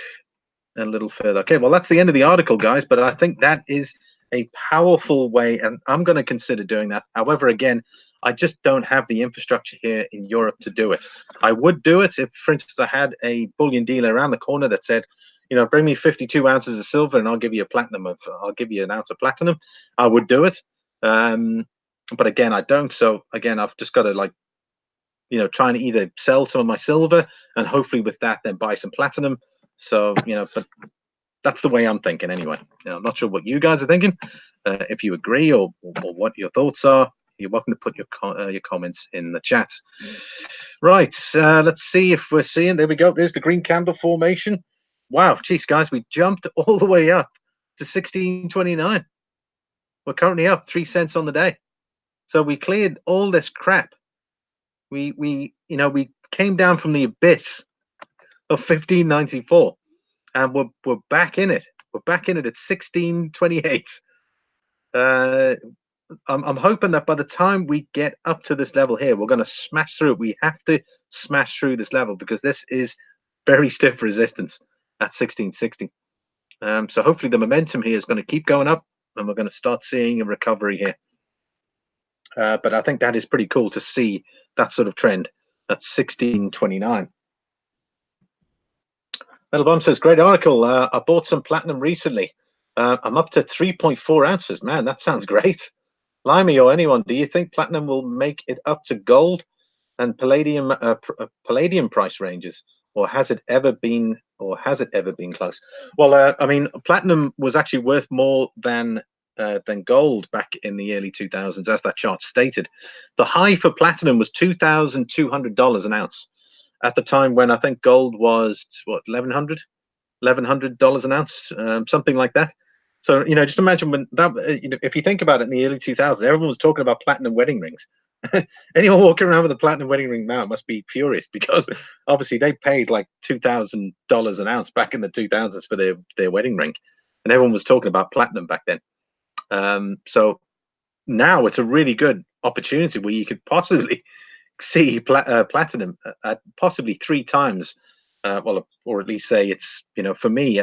a little further. Okay, well, that's the end of the article, guys, but I think that is a powerful way, and I'm going to consider doing that. However, again, I just don't have the infrastructure here in Europe to do it. I would do it if, for instance, I had a bullion dealer around the corner that said, bring me 52 ounces of silver and I'll give you I'll give you an ounce of platinum. I would do it. But again, I don't. So again, I've just got to trying to either sell some of my silver and hopefully with that then buy some platinum. So but that's the way I'm thinking anyway. I'm not sure what you guys are thinking. If you agree or what your thoughts are, you're welcome to put your comments in the chat. Right, let's see if we're seeing. There we go. There's the green candle formation. Wow, geez, guys, we jumped all the way up to 16.29. We're currently up 3 cents on the day. So we cleared all this crap. We came down from the abyss of 15.94, and we're back in it. We're back in it at 16.28. I'm hoping that by the time we get up to this level here, we're going to smash through it. We have to smash through this level because this is very stiff resistance at 16.60. So hopefully the momentum here is going to keep going up, and we're going to start seeing a recovery here. But I think that is pretty cool to see that sort of trend at 16.29. Metal Bomb says, great article. I bought some platinum recently. I'm up to 3.4 ounces. Man, that sounds great. Limey or anyone, do you think platinum will make it up to gold and palladium price ranges, or has it ever been close? Well, I mean, platinum was actually worth more than gold back in the early 2000s, as that chart stated. The high for platinum was $2,200 an ounce at the time, when I think gold was what, $1,100 an ounce, something like that. So just imagine when that if you think about it, in the early 2000s, everyone was talking about platinum wedding rings. Anyone walking around with a platinum wedding ring now must be furious, because obviously they paid like $2,000 an ounce back in the 2000s for their wedding ring, and everyone was talking about platinum back then. So now it's a really good opportunity where you could possibly see platinum at possibly 3 times, or at least say it's, for me,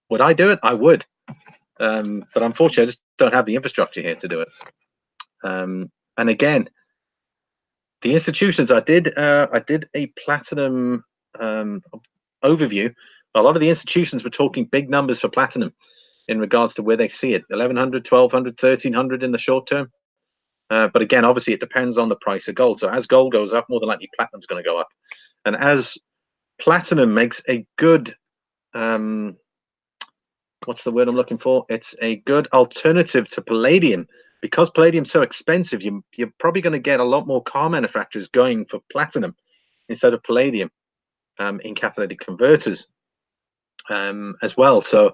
would I do it? I would. But unfortunately, I just don't have the infrastructure here to do it. And again, the institutions, I did a platinum overview. A lot of the institutions were talking big numbers for platinum in regards to where they see it: 1,100, 1,200, 1,300 in the short term. But again, obviously, it depends on the price of gold. So as gold goes up, more than likely platinum's going to go up. And as platinum makes a good, what's the word I'm looking for? It's a good alternative to palladium. Because palladium's so expensive, you're probably going to get a lot more car manufacturers going for platinum instead of palladium in catalytic converters as well. So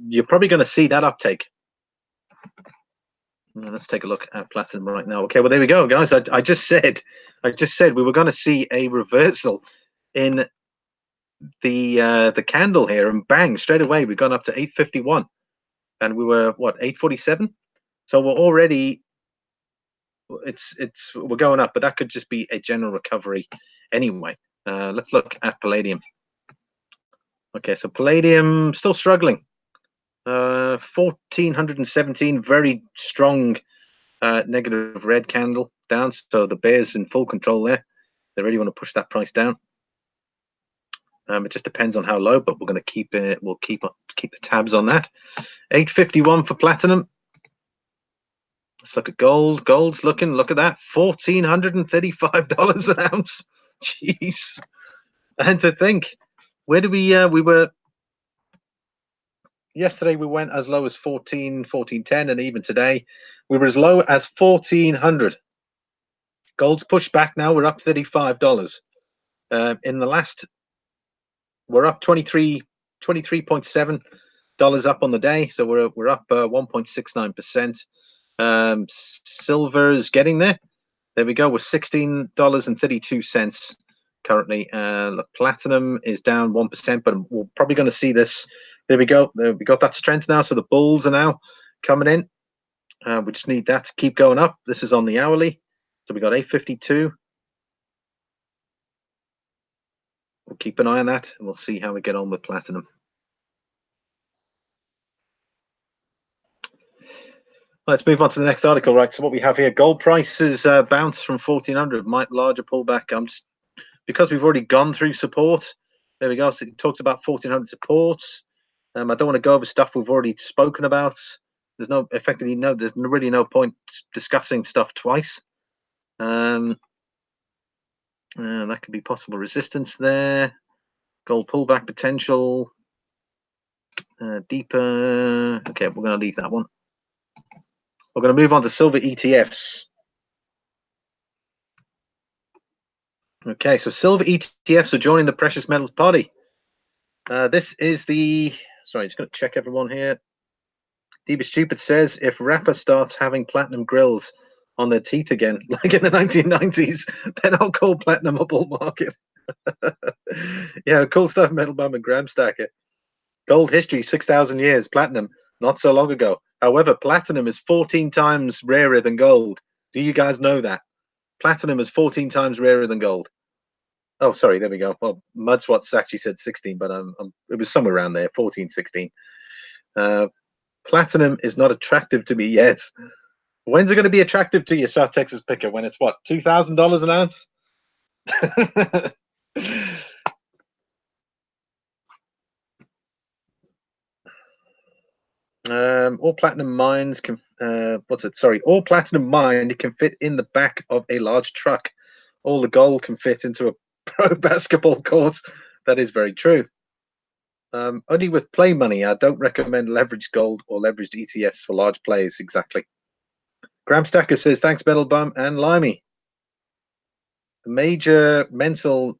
you're probably going to see that uptake. Let's take a look at platinum right now. Okay, well, there we go, guys. I just said we were going to see a reversal in the candle here, and bang, straight away we've gone up to 851, and we were what, 847. So we're already we're going up, but that could just be a general recovery anyway. Let's look at Palladium. Okay, so Palladium still struggling. 1417, very strong negative red candle down. So the bears in full control there. They really want to push that price down. It just depends on how low, but we're going to keep it. We'll keep the tabs on that. 851 for platinum. Let's look at gold. Gold's looking. Look at that, $1,435 an ounce. Jeez. And to think, where do we were yesterday? We went as low as 1410, and even today we were as low as 1400. Gold's pushed back now. We're up $35. In the last, we're up 23.7 dollars up on the day, so we're up 1.69%. Silver's getting there. There we go. We're $16.32 currently. Look, platinum is down 1%, but we're probably going to see this. There we go. There we got that strength now. So the bulls are now coming in. We just need that to keep going up. This is on the hourly. So we got 852. We'll keep an eye on that, and we'll see how we get on with platinum. Let's move on to the next article, right? So what we have here, gold prices bounce from 1400, might larger pullback. Because we've already gone through support. There we go. So it talks about 1400 supports. I don't want to go over stuff we've already spoken about. There's there's really no point discussing stuff twice. That could be possible resistance there. Gold pullback potential. Deeper. Okay, we're going to leave that one. We're going to move on to silver ETFs. Okay, so silver ETFs are joining the precious metals party. This is the, sorry, just going to check everyone here. Diva Stupid says, if rapper starts having platinum grills on their teeth again, like in the 1990s, then I'll call platinum a bull market. Yeah, cool stuff, Metal Bum and Graham Stacker. Gold history, 6,000 years. Platinum, not so long ago. However, platinum is 14 times rarer than gold. Do you guys know that? Platinum is 14 times rarer than gold. Oh, sorry, there we go. Well, Mudswats actually said 16, but it was somewhere around there, 14, 16. Platinum is not attractive to me yet. When's it going to be attractive to you, South Texas Picker? When it's what, $2,000 an ounce? All platinum mines can all platinum mined can fit in the back of a large truck. All the gold can fit into a pro basketball court. That is very true. Only with play money. I don't recommend leveraged gold or leveraged ETFs for large players. Exactly. Graham Stacker says, thanks, Metal Bum and Limey. The major mental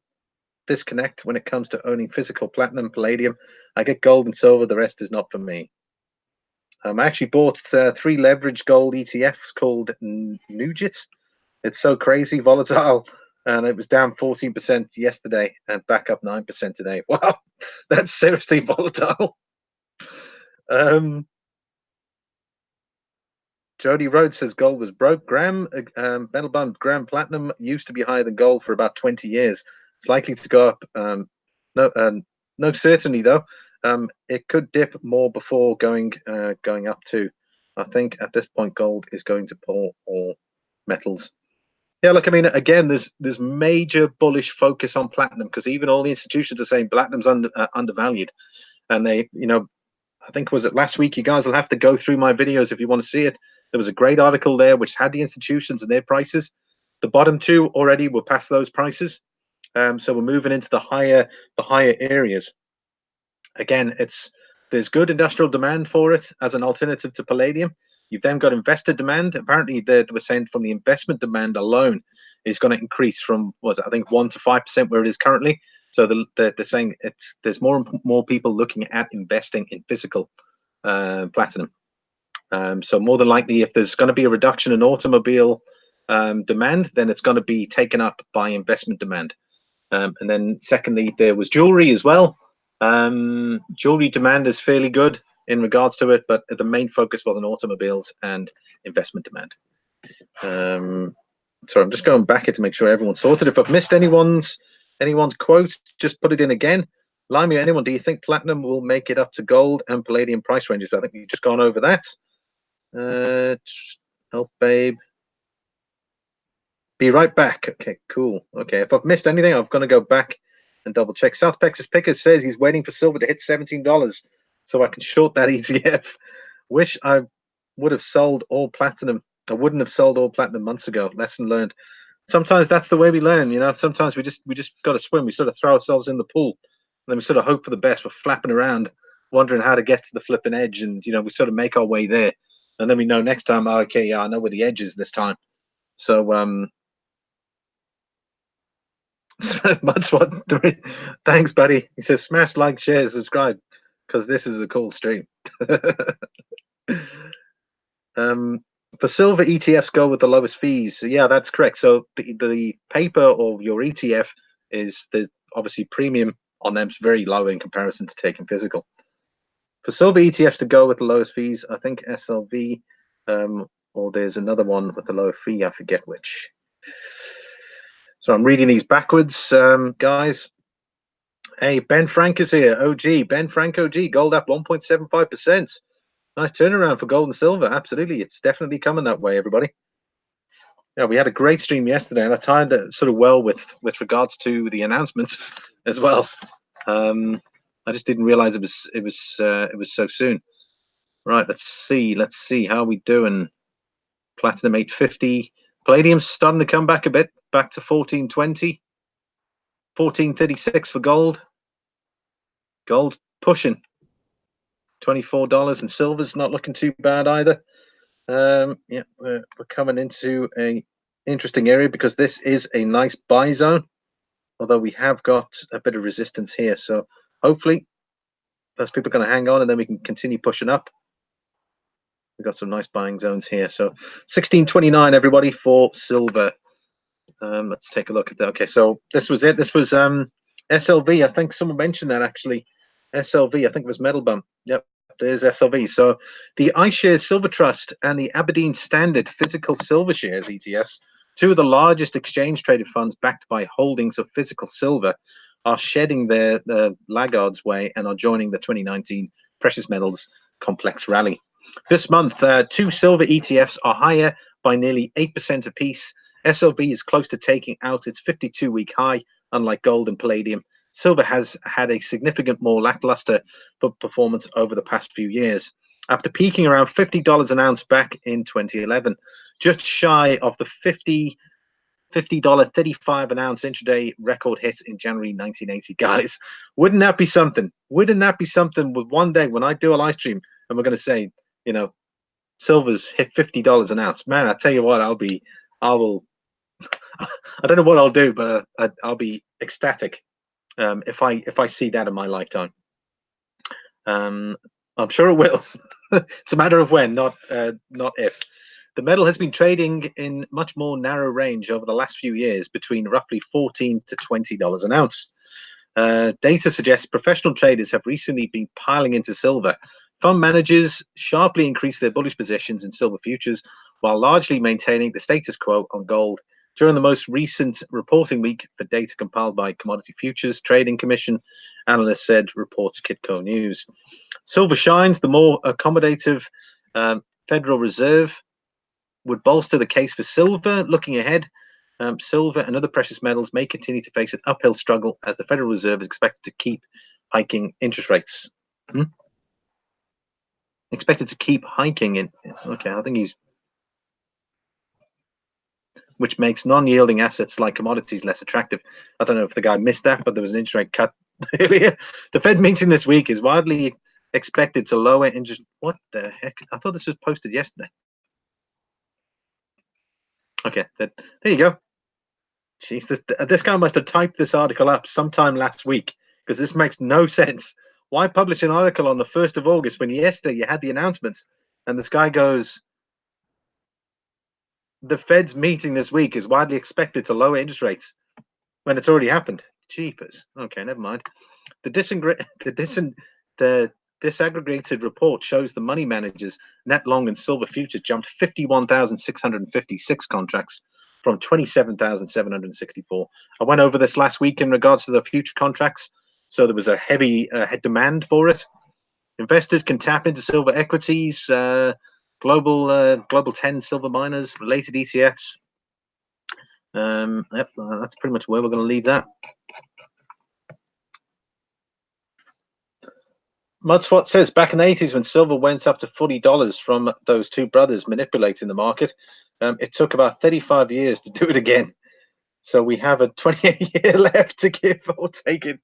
disconnect when it comes to owning physical platinum, palladium. I get gold and silver. The rest is not for me. I actually bought 3 leveraged gold ETFs called Nugget. It's so crazy volatile, and it was down 14% yesterday and back up 9% today. Wow, that's seriously volatile. Jody Rhodes says gold was broke. Graham, Metal Bum, Graham platinum used to be higher than gold for about 20 years. It's likely to go up. No certainty though. It could dip more before going up to. I think at this point, gold is going to pull all metals. Yeah, look, I mean, again, there's major bullish focus on platinum because even all the institutions are saying platinum's undervalued, and they, I think was it last week? You guys will have to go through my videos if you want to see it. There was a great article there which had the institutions and their prices. The bottom 2 already were past those prices, so we're moving into the higher areas. Again, there's good industrial demand for it as an alternative to palladium. You've then got investor demand. Apparently, they were saying from the investment demand alone is going to increase from, I think 1 to 5% where it is currently. So they're saying there's more and more people looking at investing in physical platinum. So more than likely, if there's going to be a reduction in automobile demand, then it's going to be taken up by investment demand. And then secondly, there was jewelry as well. Jewelry demand is fairly good in regards to it, but the main focus was on automobiles and investment demand. Sorry, I'm just going back here to make sure everyone's sorted. If I've missed anyone's quote, just put it in again. Limey, anyone, do you think platinum will make it up to gold and palladium price ranges? I think we've just gone over that. Help, babe. Be right back. Okay, cool. Okay, if I've missed anything, I'm going to go back and double check. South Texas Pickers says he's waiting for silver to hit $17 so I can short that ETF. Wish I would have sold all platinum. I wouldn't have sold all platinum months ago. Lesson learned. Sometimes that's the way we learn, you know. Sometimes we just got to swim. We sort of throw ourselves in the pool, and then we sort of hope for the best. We're flapping around, wondering how to get to the flipping edge, and you know, we sort of make our way there, and then we know next time. Oh, okay, yeah, I know where the edge is this time. So Much what? Thanks, buddy. He says, smash, like, share, subscribe, because this is a cool stream. For silver, ETFs go with the lowest fees. So yeah, that's correct. So the paper or your ETF there's obviously premium on them. It's very low in comparison to taking physical. For silver ETFs to go with the lowest fees, I think SLV, or there's another one with a lower fee. I forget which. So I'm reading these backwards, guys. Hey, Ben Frank is here. OG, Ben Frank OG, gold up 1.75%. Nice turnaround for gold and silver. Absolutely. It's definitely coming that way, everybody. Yeah, we had a great stream yesterday, and I timed it sort of well with regards to the announcements as well. I just didn't realize it was so soon. Right, let's see how are we doing. Platinum 850. Palladium's starting to come back a bit, back to 1420. 1436 for gold. Gold's pushing $24, and silver's not looking too bad either. Yeah, we're coming into a interesting area because this is a nice buy zone, although we have got a bit of resistance here. So hopefully those people are going to hang on, and then we can continue pushing up. We've got some nice buying zones here. So 1629, everybody, for silver. Let's take a look at that. Okay, so this was it. This was SLV. I think someone mentioned that actually. SLV, I think it was Metal Bump. Yep, there's SLV. So the iShares Silver Trust and the Aberdeen Standard Physical Silver Shares ETFs, two of the largest exchange-traded funds backed by holdings of physical silver, are shedding their laggards way and are joining the 2019 precious metals complex rally. This month, two silver ETFs are higher by nearly 8% apiece. SLV is close to taking out its 52-week high, unlike gold and palladium. Silver has had a significant more lackluster performance over the past few years. After peaking around $50 an ounce back in 2011, just shy of the $50.35 an ounce intraday record hit in January 1980. Guys, wouldn't that be something? Wouldn't that be something with one day when I do a live stream and we're going to say, you know, silver's hit $50 an ounce? Man, I tell you what, I don't know what I'll do, but I'll be ecstatic if I see that in my lifetime. I'm sure it will. It's a matter of when, not if. The metal has been trading in much more narrow range over the last few years, between roughly $14 to $20 an ounce. Data suggests professional traders have recently been piling into silver. Fund managers sharply increased their bullish positions in silver futures, while largely maintaining the status quo on gold. During the most recent reporting week for data compiled by Commodity Futures Trading Commission, analysts said, reports Kitco News. Silver shines. The more accommodative Federal Reserve would bolster the case for silver. Looking ahead, silver and other precious metals may continue to face an uphill struggle as the Federal Reserve is expected to keep hiking interest rates. Expected to keep hiking in. Okay, I think he's... which makes non-yielding assets like commodities less attractive. I don't know if the guy missed that, but there was an interest rate cut earlier. The Fed meeting this week is widely expected to lower interest. What the heck? I thought this was posted yesterday. Okay, there you go. Jeez, this guy must have typed this article up sometime last week, because this makes no sense. Why publish an article on the 1st of August when yesterday you had the announcements? And this guy goes, the Fed's meeting this week is widely expected to lower interest rates when it's already happened. Jeepers. Okay, never mind. The disaggregated report shows the money managers net long and silver futures jumped 51,656 contracts from 27,764. I went over this last week in regards to the future contracts. So there was a heavy demand for it. Investors can tap into silver equities, global 10 silver miners, related ETFs. Yep, that's pretty much where we're going to leave that. MudSwat says back in the 80s when silver went up to $40 from those two brothers manipulating the market, it took about 35 years to do it again. So we have a 28-year left to give or take it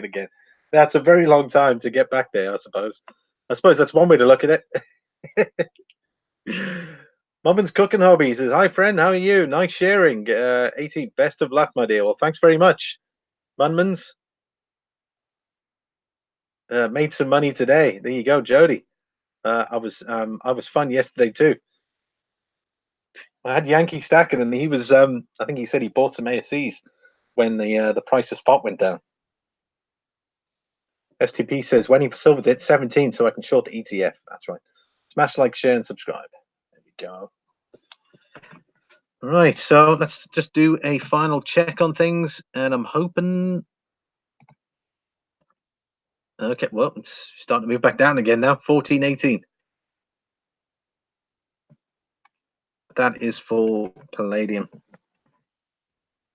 again. That's a very long time to get back there, I suppose. I suppose that's one way to look at it. Mummin's Cooking Hobby says, hi, friend. How are you? Nice sharing. 18, best of luck, my dear. Well, thanks very much. Munmans. Made some money today. There you go, Jody. I was fun yesterday too. I had Yankee stacking, and he was I think he said he bought some ASCs when the price of spot went down. STP says waiting for silver to hit 17 so I can short the ETF. That's right. Smash like, share, and subscribe. There we go. All right, so let's just do a final check on things, and I'm hoping. Okay, well, it's starting to move back down again now. 14.18. That is for Palladium.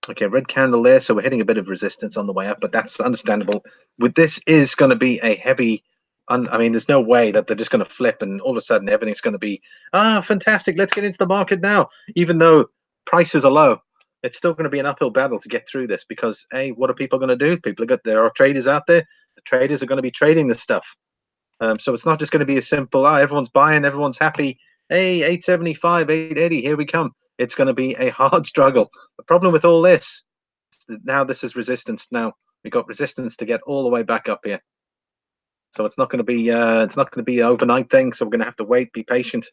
Okay, red candle there, so we're hitting a bit of resistance on the way up, but that's understandable. With this is going to be a heavy. I mean, there's no way that they're just going to flip and all of a sudden everything's going to be fantastic. Let's get into the market now, even though prices are low. It's still going to be an uphill battle to get through this because, hey, what are people going to do? There are traders out there. The traders are going to be trading this stuff. So it's not just going to be a simple, everyone's buying, everyone's happy. Hey, 875, 880, here we come. It's going to be a hard struggle. The problem with all this, now this is resistance. Now we've got resistance to get all the way back up here. So it's not going to be an overnight thing. So we're going to have to wait, be patient.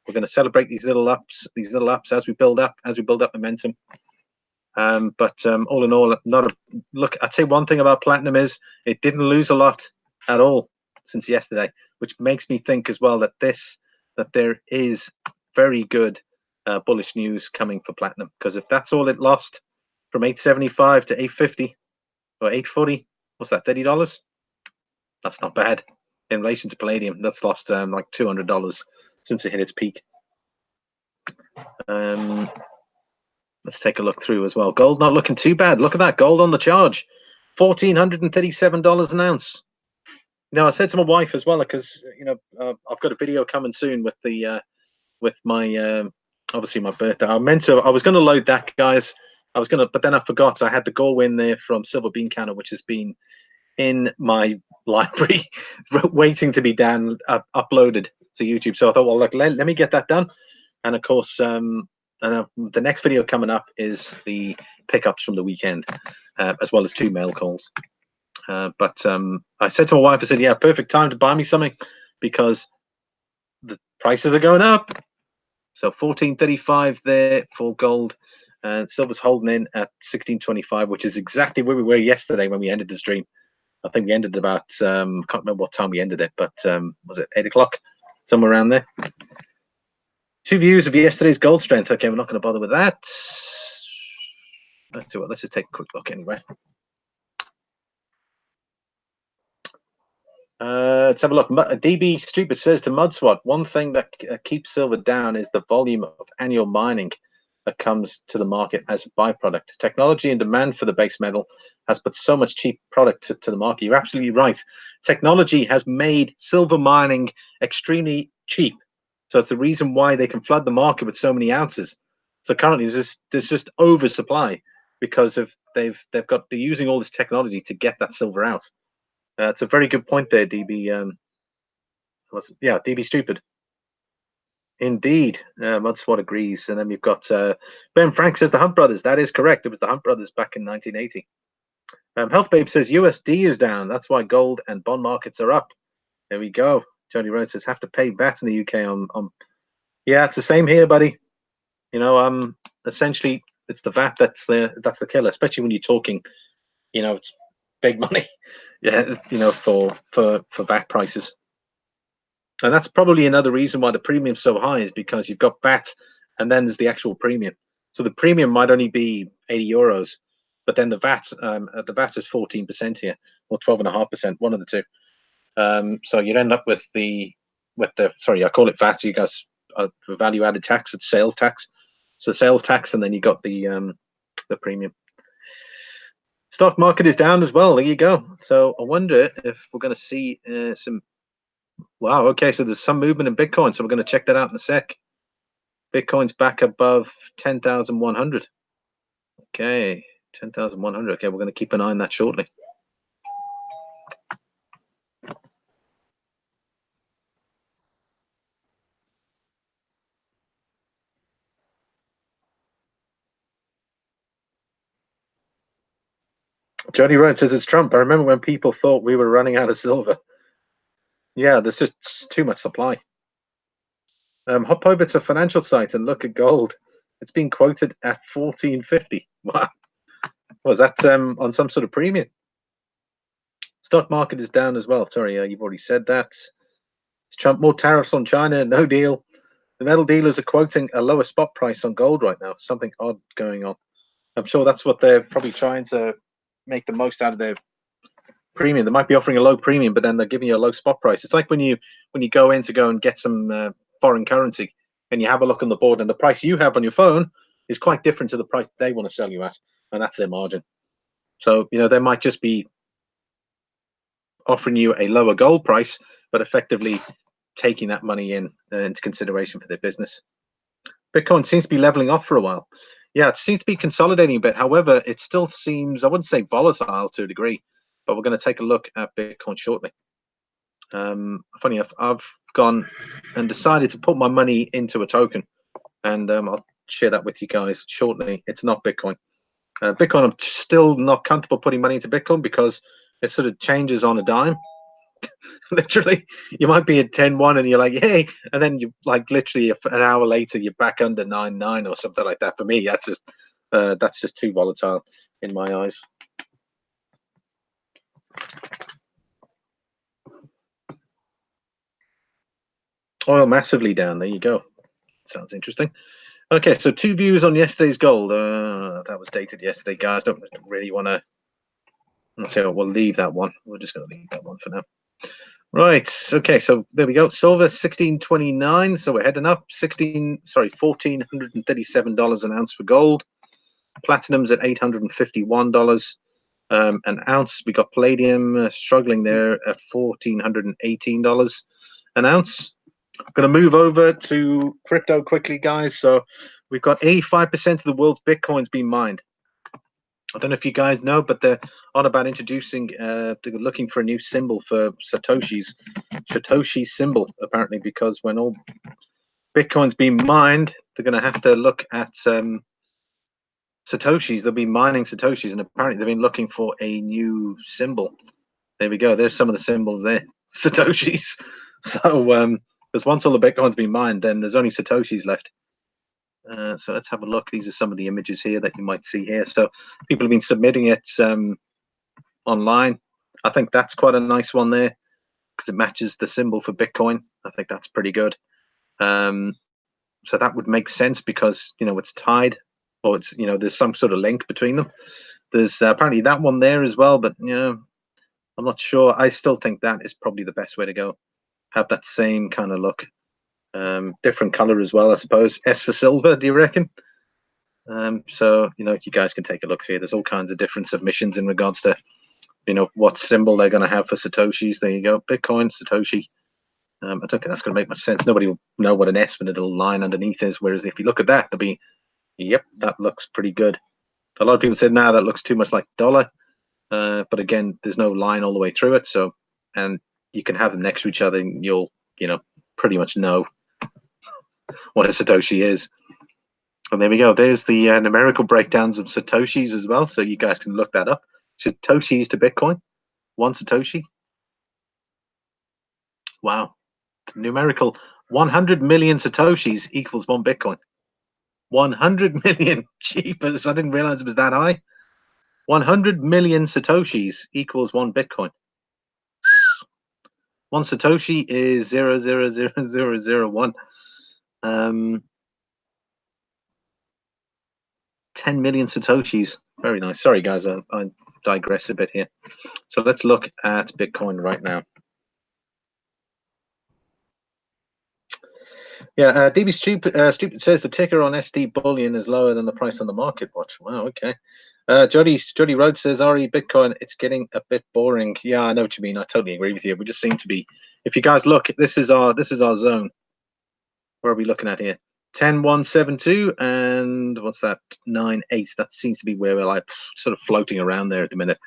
We're going to celebrate these little ups as we build up momentum. But all in all, look. I'd say one thing about platinum is it didn't lose a lot at all since yesterday, which makes me think as well that there is very good bullish news coming for platinum, because if that's all it lost from 875 to 850 or 840, what's that, $30? That's not bad in relation to palladium. That's lost like $200 since it hit its peak. Let's take a look through as well. Gold not looking too bad. Look at that, gold on the charge, $1,437 an ounce. You know, I said to my wife as well, because I've got a video coming soon with my obviously my birthday. I was going to load that, guys. But then I forgot. I had the goal win there from Silver Bean Counter, which has been in my library, waiting to be uploaded to YouTube. So I thought, well, look, let me get that done. And of course, the next video coming up is the pickups from the weekend, as well as 2 mail calls. But I said to my wife, I said, yeah, perfect time to buy me something because the prices are going up. So 14.35 there for gold, and silver's holding in at 16.25, which is exactly where we were yesterday when we ended the stream. I think we ended about can't remember what time we ended it, but was it 8 o'clock, somewhere around there? 2 views of yesterday's gold strength. Okay, we're not going to bother with that. Let's do it. Let's just take a quick look anyway. Let's have a look. DB Stupid says to MudSwat, one thing that keeps silver down is the volume of annual mining that comes to the market as a byproduct. Technology and demand for the base metal has put so much cheap product to the market. You're absolutely right. Technology has made silver mining extremely cheap. So it's the reason why they can flood the market with so many ounces. So currently there's just oversupply because they're using all this technology to get that silver out. It's a very good point there, DB. DB Stupid. Indeed, MudSwat agrees. And then we've got Ben Frank says the Hunt Brothers. That is correct. It was the Hunt Brothers back in 1980. Health Babe says USD is down. That's why gold and bond markets are up. There we go. Johnny Rhodes says have to pay VAT in the UK on. Yeah, it's the same here, buddy. You know, essentially it's the VAT that's the killer, especially when you're talking, it's big money. Yeah, for VAT prices. And that's probably another reason why the premium's so high, is because you've got VAT and then there's the actual premium. So the premium might only be €80, but then the VAT is 14% here, or 12.5%, one of the two. So you'd end up with the sorry, I call it VAT. You guys, the value added tax. It's sales tax. So sales tax, and then you got the premium. Stock market is down as well. There you go. So I wonder if we're going to see some. Wow. Okay. So there's some movement in Bitcoin. So we're going to check that out in a sec. Bitcoin's back above 10,100. Okay, 10,100. Okay, we're going to keep an eye on that shortly. Johnny Ryan says it's Trump. I remember when people thought we were running out of silver. Yeah, there's just too much supply. Hop over to financial site and look at gold. It's been quoted at 1450. Wow. Was that on some sort of premium? Stock market is down as well. Sorry, you've already said that. Is Trump more tariffs on China? No deal. The metal dealers are quoting a lower spot price on gold right now. Something odd going on. I'm sure that's what they're probably trying to make the most out of their premium. They might be offering a low premium, but then they're giving you a low spot price. It's like when you go in to go and get some foreign currency, and you have a look on the board, and the price you have on your phone is quite different to the price they want to sell you at, and that's their margin. So they might just be offering you a lower gold price, but effectively taking that money into consideration for their business. Bitcoin seems to be leveling off for a while. Yeah, it seems to be consolidating a bit. However, it still seems, I wouldn't say volatile to a degree, but we're going to take a look at Bitcoin shortly. Funny enough, I've gone and decided to put my money into a token, and I'll share that with you guys shortly. It's not Bitcoin. Bitcoin, I'm still not comfortable putting money into Bitcoin because it sort of changes on a dime. Literally, you might be at 10.1 and you're like, hey, and then you like literally an hour later you're back under 9.9 or something like that. For me, that's just too volatile in my eyes. Oil massively down. There you go. Sounds interesting. Okay, so 2 views on yesterday's gold. That was dated yesterday, guys. Don't really want to. Let's see. We'll leave that one. We're just going to leave that one for now. Right. Okay. So there we go. Silver 1629. So we're heading up. $1,437 an ounce for gold. Platinum's at $851 an ounce. We got palladium struggling there at $1,418 an ounce. I'm going to move over to crypto quickly, guys. So we've got 85% of the world's Bitcoins being mined. I don't know if you guys know, but they're on about introducing, they're looking for a new symbol for Satoshi's. Satoshi symbol, apparently, because when all Bitcoin's being mined, they're going to have to look at Satoshis. They'll be mining Satoshis, and apparently they've been looking for a new symbol. There we go. There's some of the symbols there. Satoshis. So because once all the Bitcoin's been mined, then there's only Satoshis left. So let's have a look. These are some of the images here that you might see here. So people have been submitting it online. I think that's quite a nice one there because it matches the symbol for Bitcoin. I think that's pretty good. So that would make sense because it's tied, or it's there's some sort of link between them. There's apparently that one there as well, but I'm not sure. I still think that is probably the best way to go. Have that same kind of look. Different color as well, I suppose. S for silver, do you reckon? So you guys can take a look here. There's all kinds of different submissions in regards to what symbol they're going to have for Satoshis. There you go. Bitcoin, Satoshi. I don't think that's going to make much sense. Nobody will know what an S with a little line underneath is. Whereas if you look at that, they'll be, yep, that looks pretty good. A lot of people said, nah, that looks too much like dollar. But again, there's no line all the way through it. So, and you can have them next to each other and you'll, pretty much know what a Satoshi is. And there we go. There's the numerical breakdowns of Satoshis as well. So you guys can look that up. Satoshis to Bitcoin. 1 Satoshi. Wow. Numerical 100 million Satoshis equals 1 Bitcoin. 100 million. Jeepers. I didn't realize it was that high. 100 million Satoshis equals 1 Bitcoin. 1 Satoshi is 0.00001. 10 million Satoshis. Very nice. Sorry, guys, I digress a bit here. So let's look at Bitcoin right now. Yeah, DB Stupid says the ticker on SD Bullion is lower than the price on the market watch. Wow, okay. Jody Rhodes says, RE Bitcoin, it's getting a bit boring. Yeah, I know what you mean. I totally agree with you. We just seem to be, if you guys look, this is our zone. Where are we looking at here? 10.172 and what's that? 9.8. That seems to be where we're like sort of floating around there at the minute.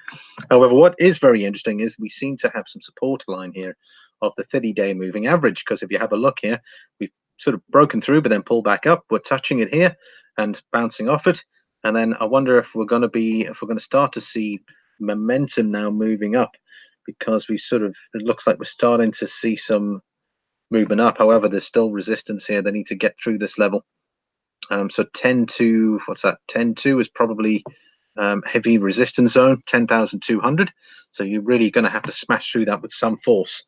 However, what is very interesting is we seem to have some support line here of the 30-day moving average, because if you have a look here, we've sort of broken through but then pulled back up. We're touching it here and bouncing off it, and then I wonder if we're going to start to see momentum now moving up, because we sort of, it looks like we're starting to see some movement up. However, there's still resistance here. They need to get through this level. So 10.2, what's that? 10.2 is probably heavy resistance zone, 10,200. So you're really going to have to smash through that with some force,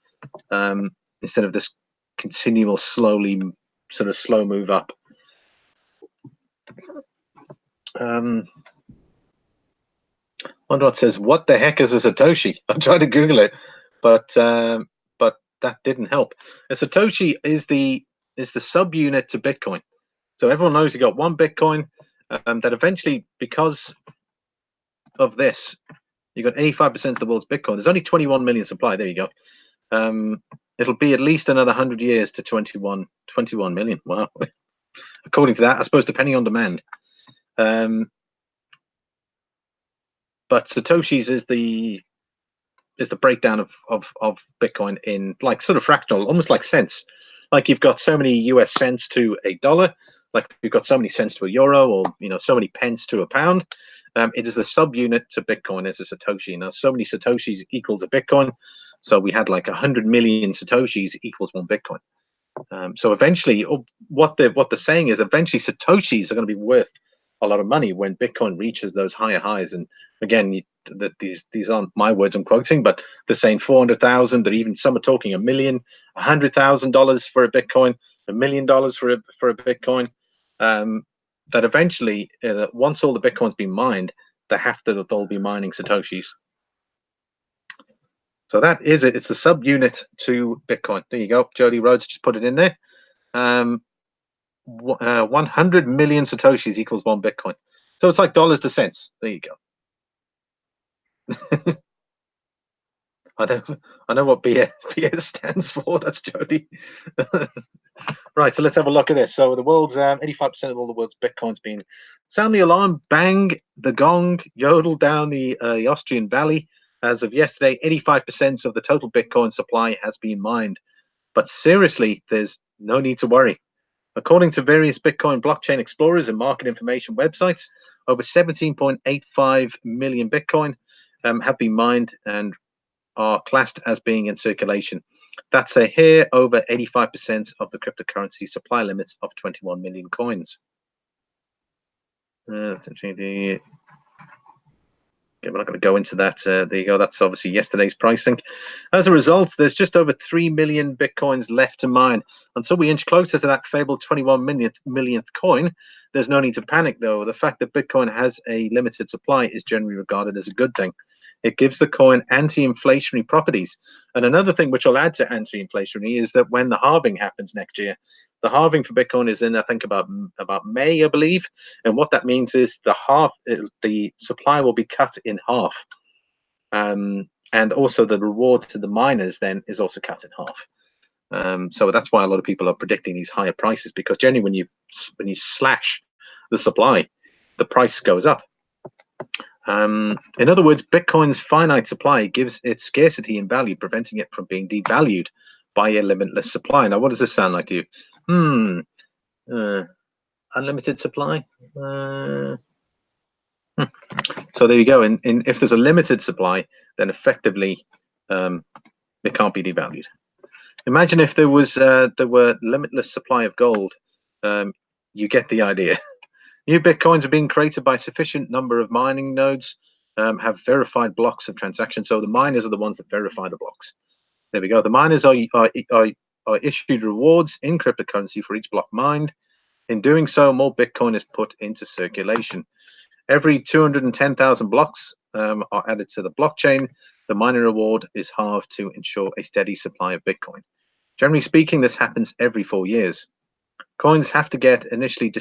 instead of this continual slow move up. Wonder what says, what the heck is a Satoshi? I'm trying to Google it, but that didn't help. A Satoshi is the subunit to Bitcoin. So everyone knows you got one Bitcoin, that eventually, because of this, you got 85% of the world's Bitcoin. There's only 21 million supply. There you go. It'll be at least another 100 years to 21 million. Wow. According to that, I suppose, depending on demand. But Satoshis is the breakdown of Bitcoin in like sort of fractal, almost like cents. Like you've got so many US cents to a dollar, like you've got so many cents to a euro, or so many pence to a pound. It is the subunit to Bitcoin as a Satoshi. Now, so many Satoshis equals a Bitcoin. So we had like 100 million Satoshis equals one Bitcoin. So eventually, what they're saying is eventually Satoshis are going to be worth a lot of money when Bitcoin reaches those higher highs. And again, these aren't my words I'm quoting, but they're saying 400,000, or even some are talking $1 million, $100,000 for a Bitcoin, $1 million for a Bitcoin. That eventually, once all the Bitcoin's been mined, they'll be mining Satoshis. So that is it. It's the subunit to Bitcoin. There you go. Jody Rhodes just put it in there. 100 million Satoshis equals one Bitcoin. So it's like dollars to cents. There you go. I know what BS stands for. That's Jody. Right, so let's have a look at this. So the world's 85% of all the world's Bitcoin's been sound the alarm, bang the gong, yodel down the Austrian Valley. As of yesterday, 85% of the total Bitcoin supply has been mined. But seriously, there's no need to worry. According to various Bitcoin blockchain explorers and market information websites, over 17.85 million Bitcoin have been mined and are classed as being in circulation. That's a hair over 85% of the cryptocurrency supply limits of 21 million coins. That's interesting. Okay, we're not going to go into that. There you go. That's obviously yesterday's pricing. As a result, there's just over 3 million Bitcoins left to mine. Until we inch closer to that fabled 21 millionth coin, there's no need to panic, though. The fact that Bitcoin has a limited supply is generally regarded as a good thing. It gives the coin anti-inflationary properties. And another thing which will add to anti-inflationary is that when the halving happens next year, the halving for Bitcoin is in, I think, about May, I believe. And what that means is the supply will be cut in half. And also the reward to the miners then is also cut in half. So that's why a lot of people are predicting these higher prices, because generally when you slash the supply, the price goes up. In other words, Bitcoin's finite supply gives it scarcity in value, preventing it from being devalued by a limitless supply. Now, what does this sound like to you? Unlimited supply? So there you go. If there's a limited supply, then effectively it can't be devalued. Imagine if there were limitless supply of gold. You get the idea. New Bitcoins are being created by sufficient number of mining nodes, have verified blocks of transactions. So the miners are the ones that verify the blocks. There we go. The miners are issued rewards in cryptocurrency for each block mined. In doing so, more Bitcoin is put into circulation. Every 210,000 blocks are added to the blockchain. The mining reward is halved to ensure a steady supply of Bitcoin. Generally speaking, this happens every 4 years. Coins have to get initially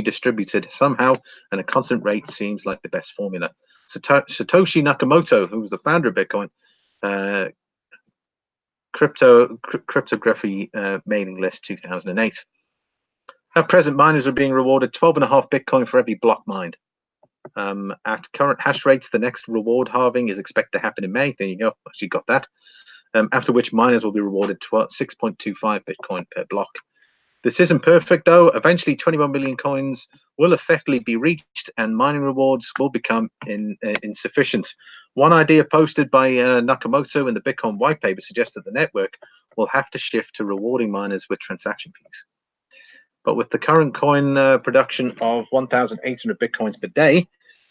distributed somehow, and a constant rate seems like the best formula. Satoshi Nakamoto, who was the founder of Bitcoin, cryptography mailing list 2008. At present, miners are being rewarded 12.5 Bitcoin for every block mined. At current hash rates, the next reward halving is expected to happen in May. There you go. Actually got that. After which miners will be rewarded 6.25 Bitcoin per block. This isn't perfect, though. Eventually, 21 million coins will effectively be reached, and mining rewards will become insufficient. One idea posted by Nakamoto in the Bitcoin white paper suggests that the network will have to shift to rewarding miners with transaction fees. But with the current coin production of 1,800 Bitcoins per day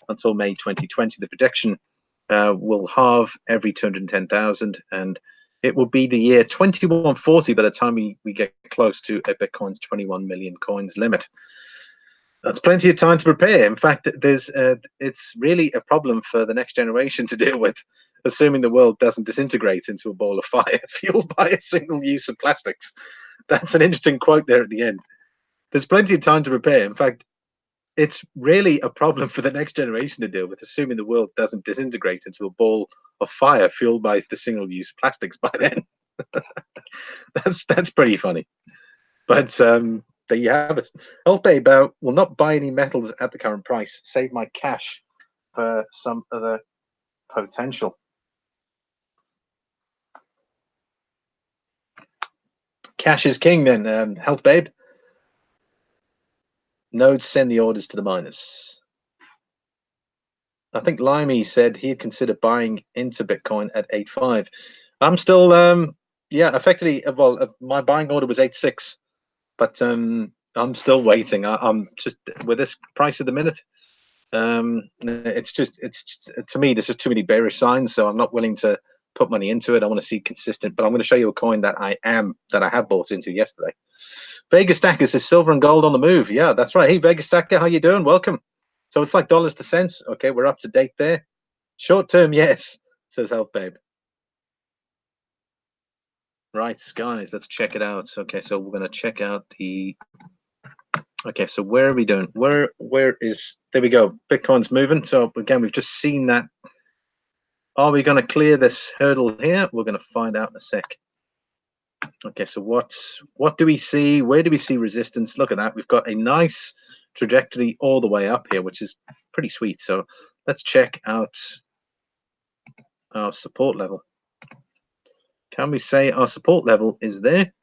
until May 2020, the projection will halve every 210,000, and it will be the year 2140 by the time we get close to a Bitcoin's 21 million coins limit. That's plenty of time to prepare. In fact, it's really a problem for the next generation to deal with, assuming the world doesn't disintegrate into a ball of fire fueled by a single use of plastics. That's an interesting quote there at the end. There's plenty of time to prepare. In fact, it's really a problem for the next generation to deal with, assuming the world doesn't disintegrate into a ball of fire fueled by the single-use plastics by then. That's pretty funny. But there you have it. Elfbabe will not buy any metals at the current price. Save my cash for some other potential. Cash is king then, Health Babe. Nodes send the orders to the miners. I think Limey said he'd consider buying into Bitcoin at 8.5. I'm still, effectively, well, my buying order was 8.6, but I'm still waiting. I'm just, with this price at the minute, it's to me, there's just too many bearish signs, so I'm not willing to put money into it. I want to see consistent, but I'm going to show you a coin that I have bought into yesterday. Vegas Stacker says silver and gold on the move. Yeah, that's right. Hey, Vegas Stacker, how you doing? Welcome. So it's like dollars to cents. Okay, we're up to date there. Short term, yes, says Health Babe. Right, guys, let's check it out. Okay, so we're going to check out the... Okay, so where are we doing? Where is... There we go. Bitcoin's moving. So again, we've just seen that. Are we going to clear this hurdle here? We're going to find out in a sec. Okay, so what do we see? Where do we see resistance? Look at that. We've got a nice trajectory all the way up here, which is pretty sweet. So let's check out our support level. Can we say our support level is there?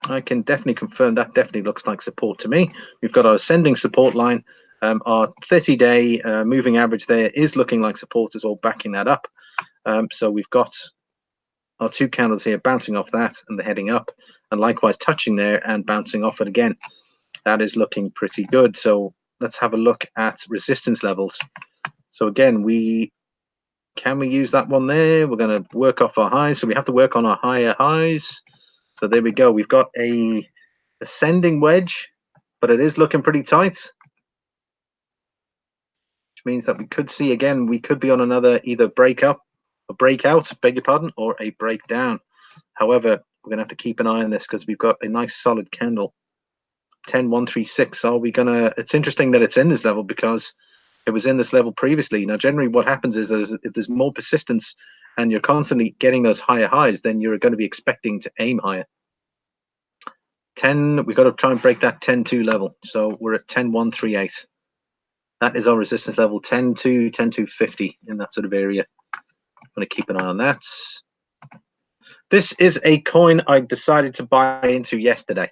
I can definitely confirm that definitely looks like support to me. We've got our ascending support line. Our 30-day moving average there is looking like support is all backing that up. So we've got our two candles here bouncing off that and they're heading up, and likewise touching there and bouncing off it again. That is looking pretty good. So let's have a look at resistance levels. So again, can we use that one there? We're going to work off our highs. So we have to work on our higher highs. So there we go. We've got a ascending wedge, but it is looking pretty tight, which means that we could see, again, we could be on another either breakup, a breakout, beg your pardon, or a breakdown. However, we're going to have to keep an eye on this because we've got a nice solid candle. 10,136. Are we going to... It's interesting that it's in this level because it was in this level previously. Now, generally what happens is if there's more persistence and you're constantly getting those higher highs, then you're going to be expecting to aim higher. 10, we've got to try and break that 10.2 level. So we're at 10.138. That is our resistance level, 10.2, 10.250 in that sort of area. I'm going to keep an eye on that. This is a coin I decided to buy into yesterday.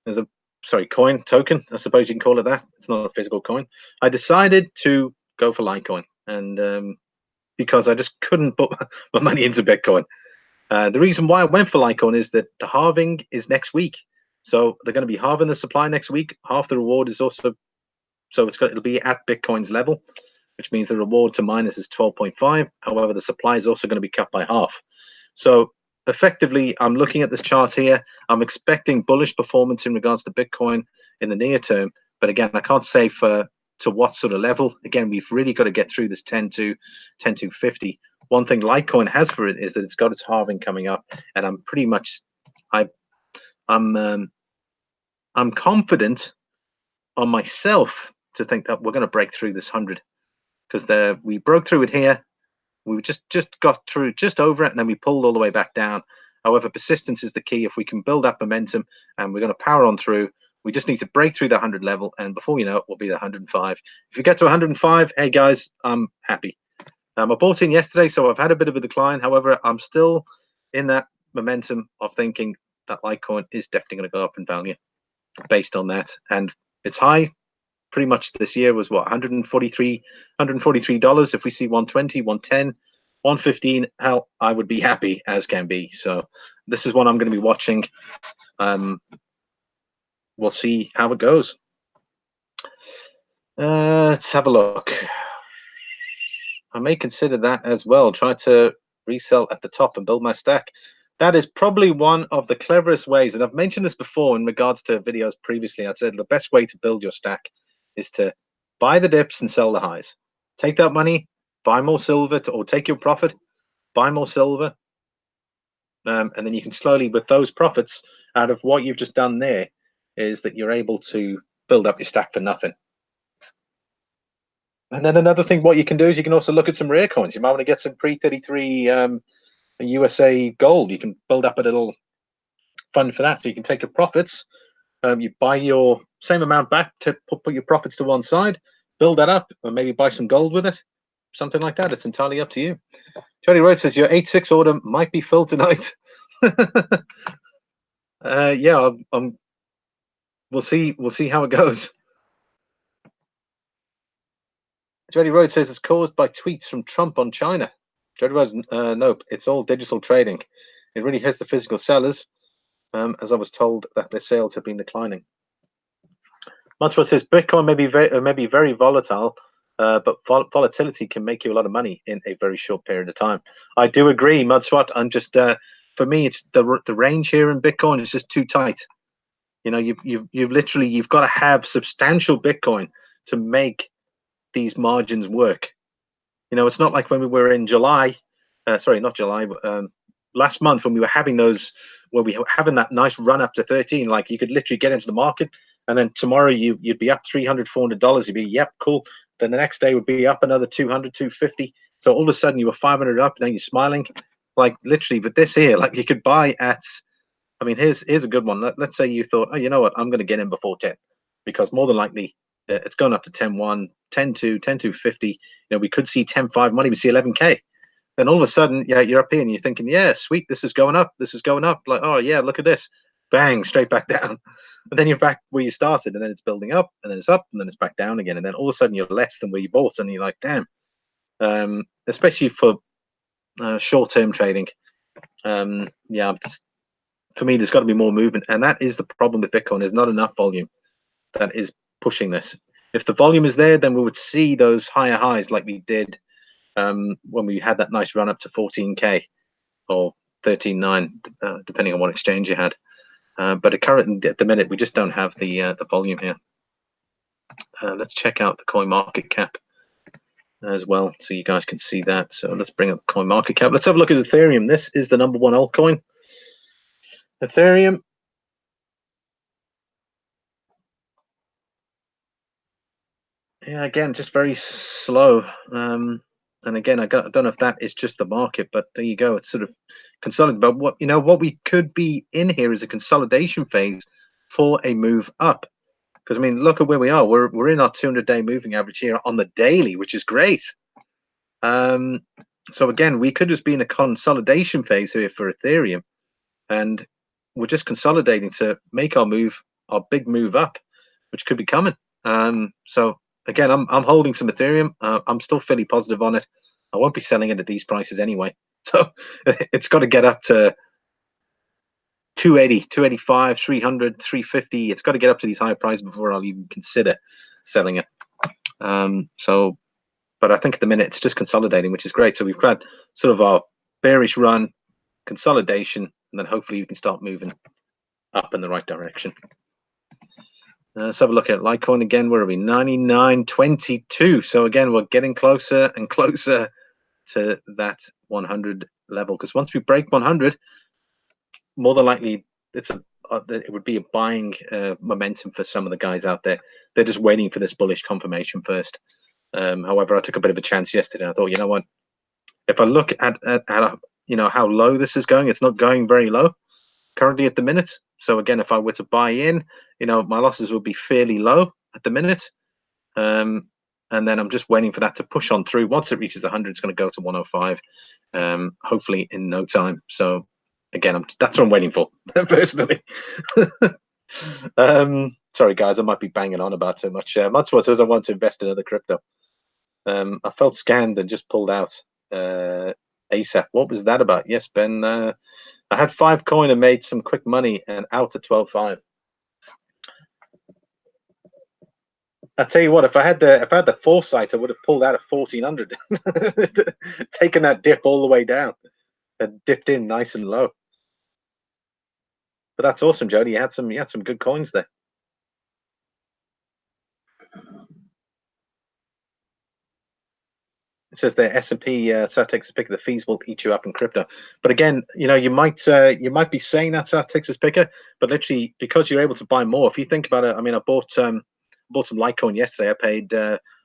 There's a token, I suppose you can call it that. It's not a physical coin. I decided to go for Litecoin, and because I just couldn't put my money into Bitcoin. The reason why I went for Litecoin is that the halving is next week. So they're going to be halving the supply next week. Half the reward is also So it'll be at Bitcoin's level, which means the reward to miners is 12.5. However, the supply is also going to be cut by half. So effectively, I'm looking at this chart here. I'm expecting bullish performance in regards to Bitcoin in the near term. But again, I can't say to what sort of level. Again, we've really got to get through this 10-250. One thing Litecoin has for it is that it's got its halving coming up, and I'm pretty much, I'm confident on myself to think that we're going to break through this 100, because we broke through it here. We just got through just over it, and then we pulled all the way back down. However, persistence is the key. If we can build up momentum, and we're going to power on through, we just need to break through the 100 level, and before you know it, we'll be at 105. If we get to 105, hey guys, I'm happy. I bought in yesterday, so I've had a bit of a decline. However, I'm still in that momentum of thinking that Litecoin is definitely going to go up in value based on that. And its high pretty much this year was what, $143. If we see 120, 110, 115, hell, I would be happy as can be. So this is what I'm going to be watching. We'll see how it goes. Let's have a look. I may consider that as well. Try to resell at the top and build my stack. That is probably one of the cleverest ways, and I've mentioned this before in regards to videos previously. I said the best way to build your stack is to buy the dips and sell the highs. Take that money, buy more silver, or take your profit, buy more silver, and then you can slowly, with those profits out of what you've just done there, is that you're able to build up your stack for nothing. And then another thing, what you can do is you can also look at some rare coins. You might want to get some pre-33 USA gold. You can build up a little fund for that. So you can take your profits, you buy your same amount back to put your profits to one side, build that up, or maybe buy some gold with it, something like that. It's entirely up to you. Jody Road says your 8-6 order might be filled tonight. Yeah, we'll see how it goes. Jody Road says it's caused by tweets from Trump on China. Jody Road, nope, it's all digital trading. It really hits the physical sellers, as I was told that their sales have been declining. Mudswat says Bitcoin may be very volatile, but volatility can make you a lot of money in a very short period of time. I do agree, Mudswat. I'm just for me, it's the range here in Bitcoin is just too tight. You know, you've got to have substantial Bitcoin to make these margins work. You know, it's not like when we were in July, sorry, not July, last month when we were having those, where we were having that nice run up to 13. Like you could literally get into the market, and then tomorrow you'd be up $300, $400. You'd be, yep, cool. Then the next day would be up another 200, 250. So all of a sudden you were 500 up, and then you're smiling, like literally. But this here, like you could buy at, I mean, here's a good one. Let's say you thought, oh, you know what, I'm going to get in before 10, because more than likely it's going up to 10-1, 10-2, 10-250. You know, we could see 10-5 money, we see 11K. Then all of a sudden, yeah, you're up here and you're thinking, yeah, sweet, this is going up, this is going up. Like, oh yeah, look at this, bang, straight back down. And then you're back where you started, and then it's building up, and then it's up, and then it's back down again, and then all of a sudden you're less than where you bought, and you're like, damn. Especially for short-term trading, yeah, for me, there's got to be more movement, and that is the problem with Bitcoin. There's not enough volume that is pushing this. If the volume is there, then we would see those higher highs like we did when we had that nice run up to 14K or 13.9, depending on what exchange you had. But at the minute, we just don't have the volume here. Let's check out the coin market cap as well, so you guys can see that. So let's bring up coin market cap. Let's have a look at Ethereum. This is the #1 altcoin. Ethereum. Yeah, again, just very slow. And again, I don't know if that is just the market, but there you go. It's sort of consolidated. But what we could be in here is a consolidation phase for a move up. Because I mean, look at where we are. We're in our 200-day moving average here on the daily, which is great. So again, we could just be in a consolidation phase here for Ethereum, and we're just consolidating to make our big move up, which could be coming. So again, I'm holding some Ethereum. I'm still fairly positive on it. I won't be selling it at these prices anyway. So it's got to get up to 280, 285, 300, 350. It's got to get up to these higher prices before I'll even consider selling it. So, but I think at the minute it's just consolidating, which is great. So we've got sort of our bearish run, consolidation, and then hopefully we can start moving up in the right direction. Let's have a look at Litecoin again. Where are we? 99.22. So again, we're getting closer and closer to that 100 level, because once we break 100, more than likely it would be a buying momentum for some of the guys out there. They're just waiting for this bullish confirmation first. However, I took a bit of a chance yesterday. I thought, you know what? If I look at you know how low this is going, it's not going very low currently at the minute. So again, if I were to buy in, you know, my losses would be fairly low at the minute. And then I'm just waiting for that to push on through. Once it reaches 100, it's going to go to 105, hopefully in no time. So again, that's what I'm waiting for personally. Sorry guys, I might be banging on about too much. Matsuo says I want to invest in other crypto. I felt scammed and just pulled out ASAP. What was that about? Yes, Ben. I had 5 coin and made some quick money and out at 12.5. I tell you what, if I had the foresight, I would have pulled out at 1400, taken that dip all the way down, and dipped in nice and low. But that's awesome, Jody. You had some good coins there. It says there S&P Texas picker, the fees will eat you up in crypto. But again, you know, you might be saying that Texas picker, but literally because you're able to buy more. If you think about it, I mean, I bought some Litecoin yesterday. I paid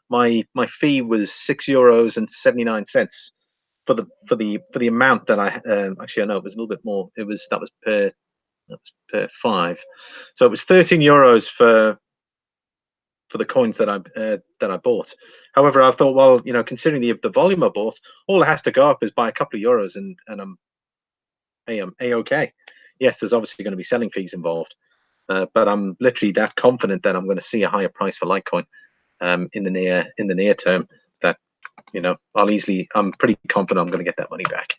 my fee was €6.79 for the amount that I actually I know it was a little bit more. That was per 5, so it was €13 for the coins that I bought. However, I thought, well, you know, considering the volume I bought, all it has to go up is by a couple of euros, and I'm a-okay. Yes, there's obviously going to be selling fees involved, but I'm literally that confident that I'm going to see a higher price for Litecoin in the near term. That, you know, I'm pretty confident I'm going to get that money back.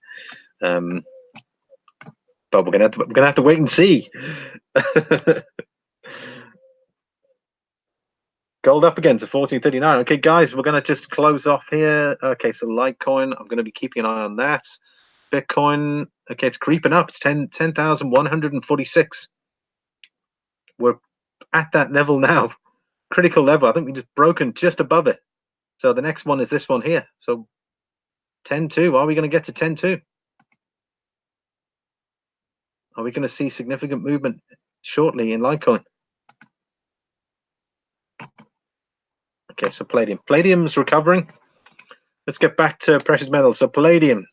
But we're gonna have to wait and see. Gold up again to 14.39. Okay, guys, we're going to just close off here. Okay, so Litecoin, I'm going to be keeping an eye on that. Bitcoin, okay, it's creeping up. It's 10,146. We're at that level now, critical level. I think we just broken just above it. So the next one is this one here. So 10.2. Are we going to get to 10.2? Are we going to see significant movement shortly in Litecoin? Okay, so Palladium's recovering. Let's get back to precious metals. So Palladium,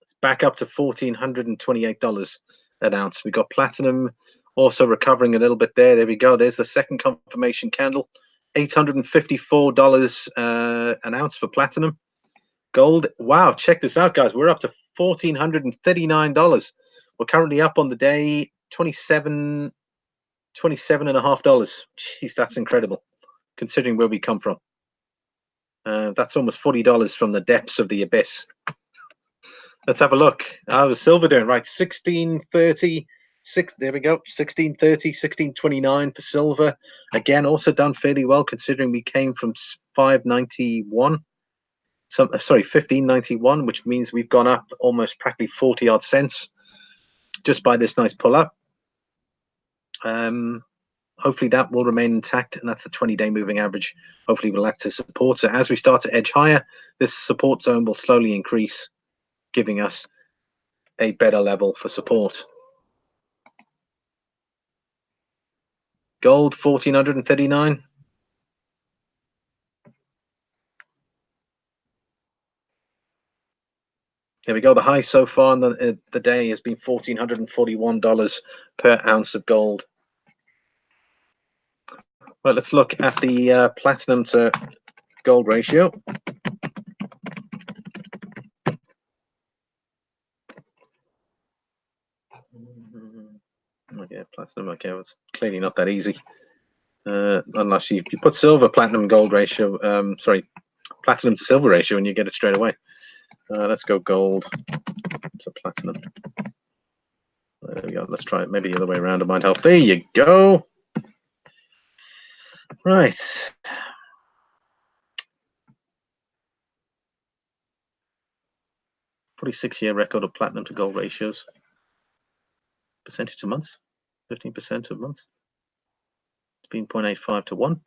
it's back up to $1,428 an ounce. We got platinum also recovering a little bit there. There we go. There's the second confirmation candle. $854 an ounce for platinum. Gold, wow, check this out, guys. We're up to $1,439. We're currently up on the day $27.5. Jeez, that's incredible, considering where we come from. That's almost $40 from the depths of the abyss. Let's have a look. How was silver doing? Right, 16.30. There we go. 16.30, 16.29 for silver. Again, also done fairly well considering we came from 591. Sorry, 15.91, which means we've gone up almost practically 40 odd cents just by this nice pull up. Hopefully that will remain intact, and that's the 20-day moving average. Hopefully we'll act as support. So as we start to edge higher, this support zone will slowly increase, giving us a better level for support. Gold, 1,439. There we go. The high so far in the day has been $1,441 per ounce of gold. Well, let's look at the platinum to gold ratio. Okay, platinum. Okay, well, it's clearly not that easy. Unless you put silver, platinum, gold ratio. Sorry, platinum to silver ratio, and you get it straight away. Let's go gold to platinum. There we go. Let's try it. Maybe the other way around. It might help. There you go. Right. 46-year record of platinum to gold ratios. Percentage of months, 15% of months. It's been 0.85 to 1.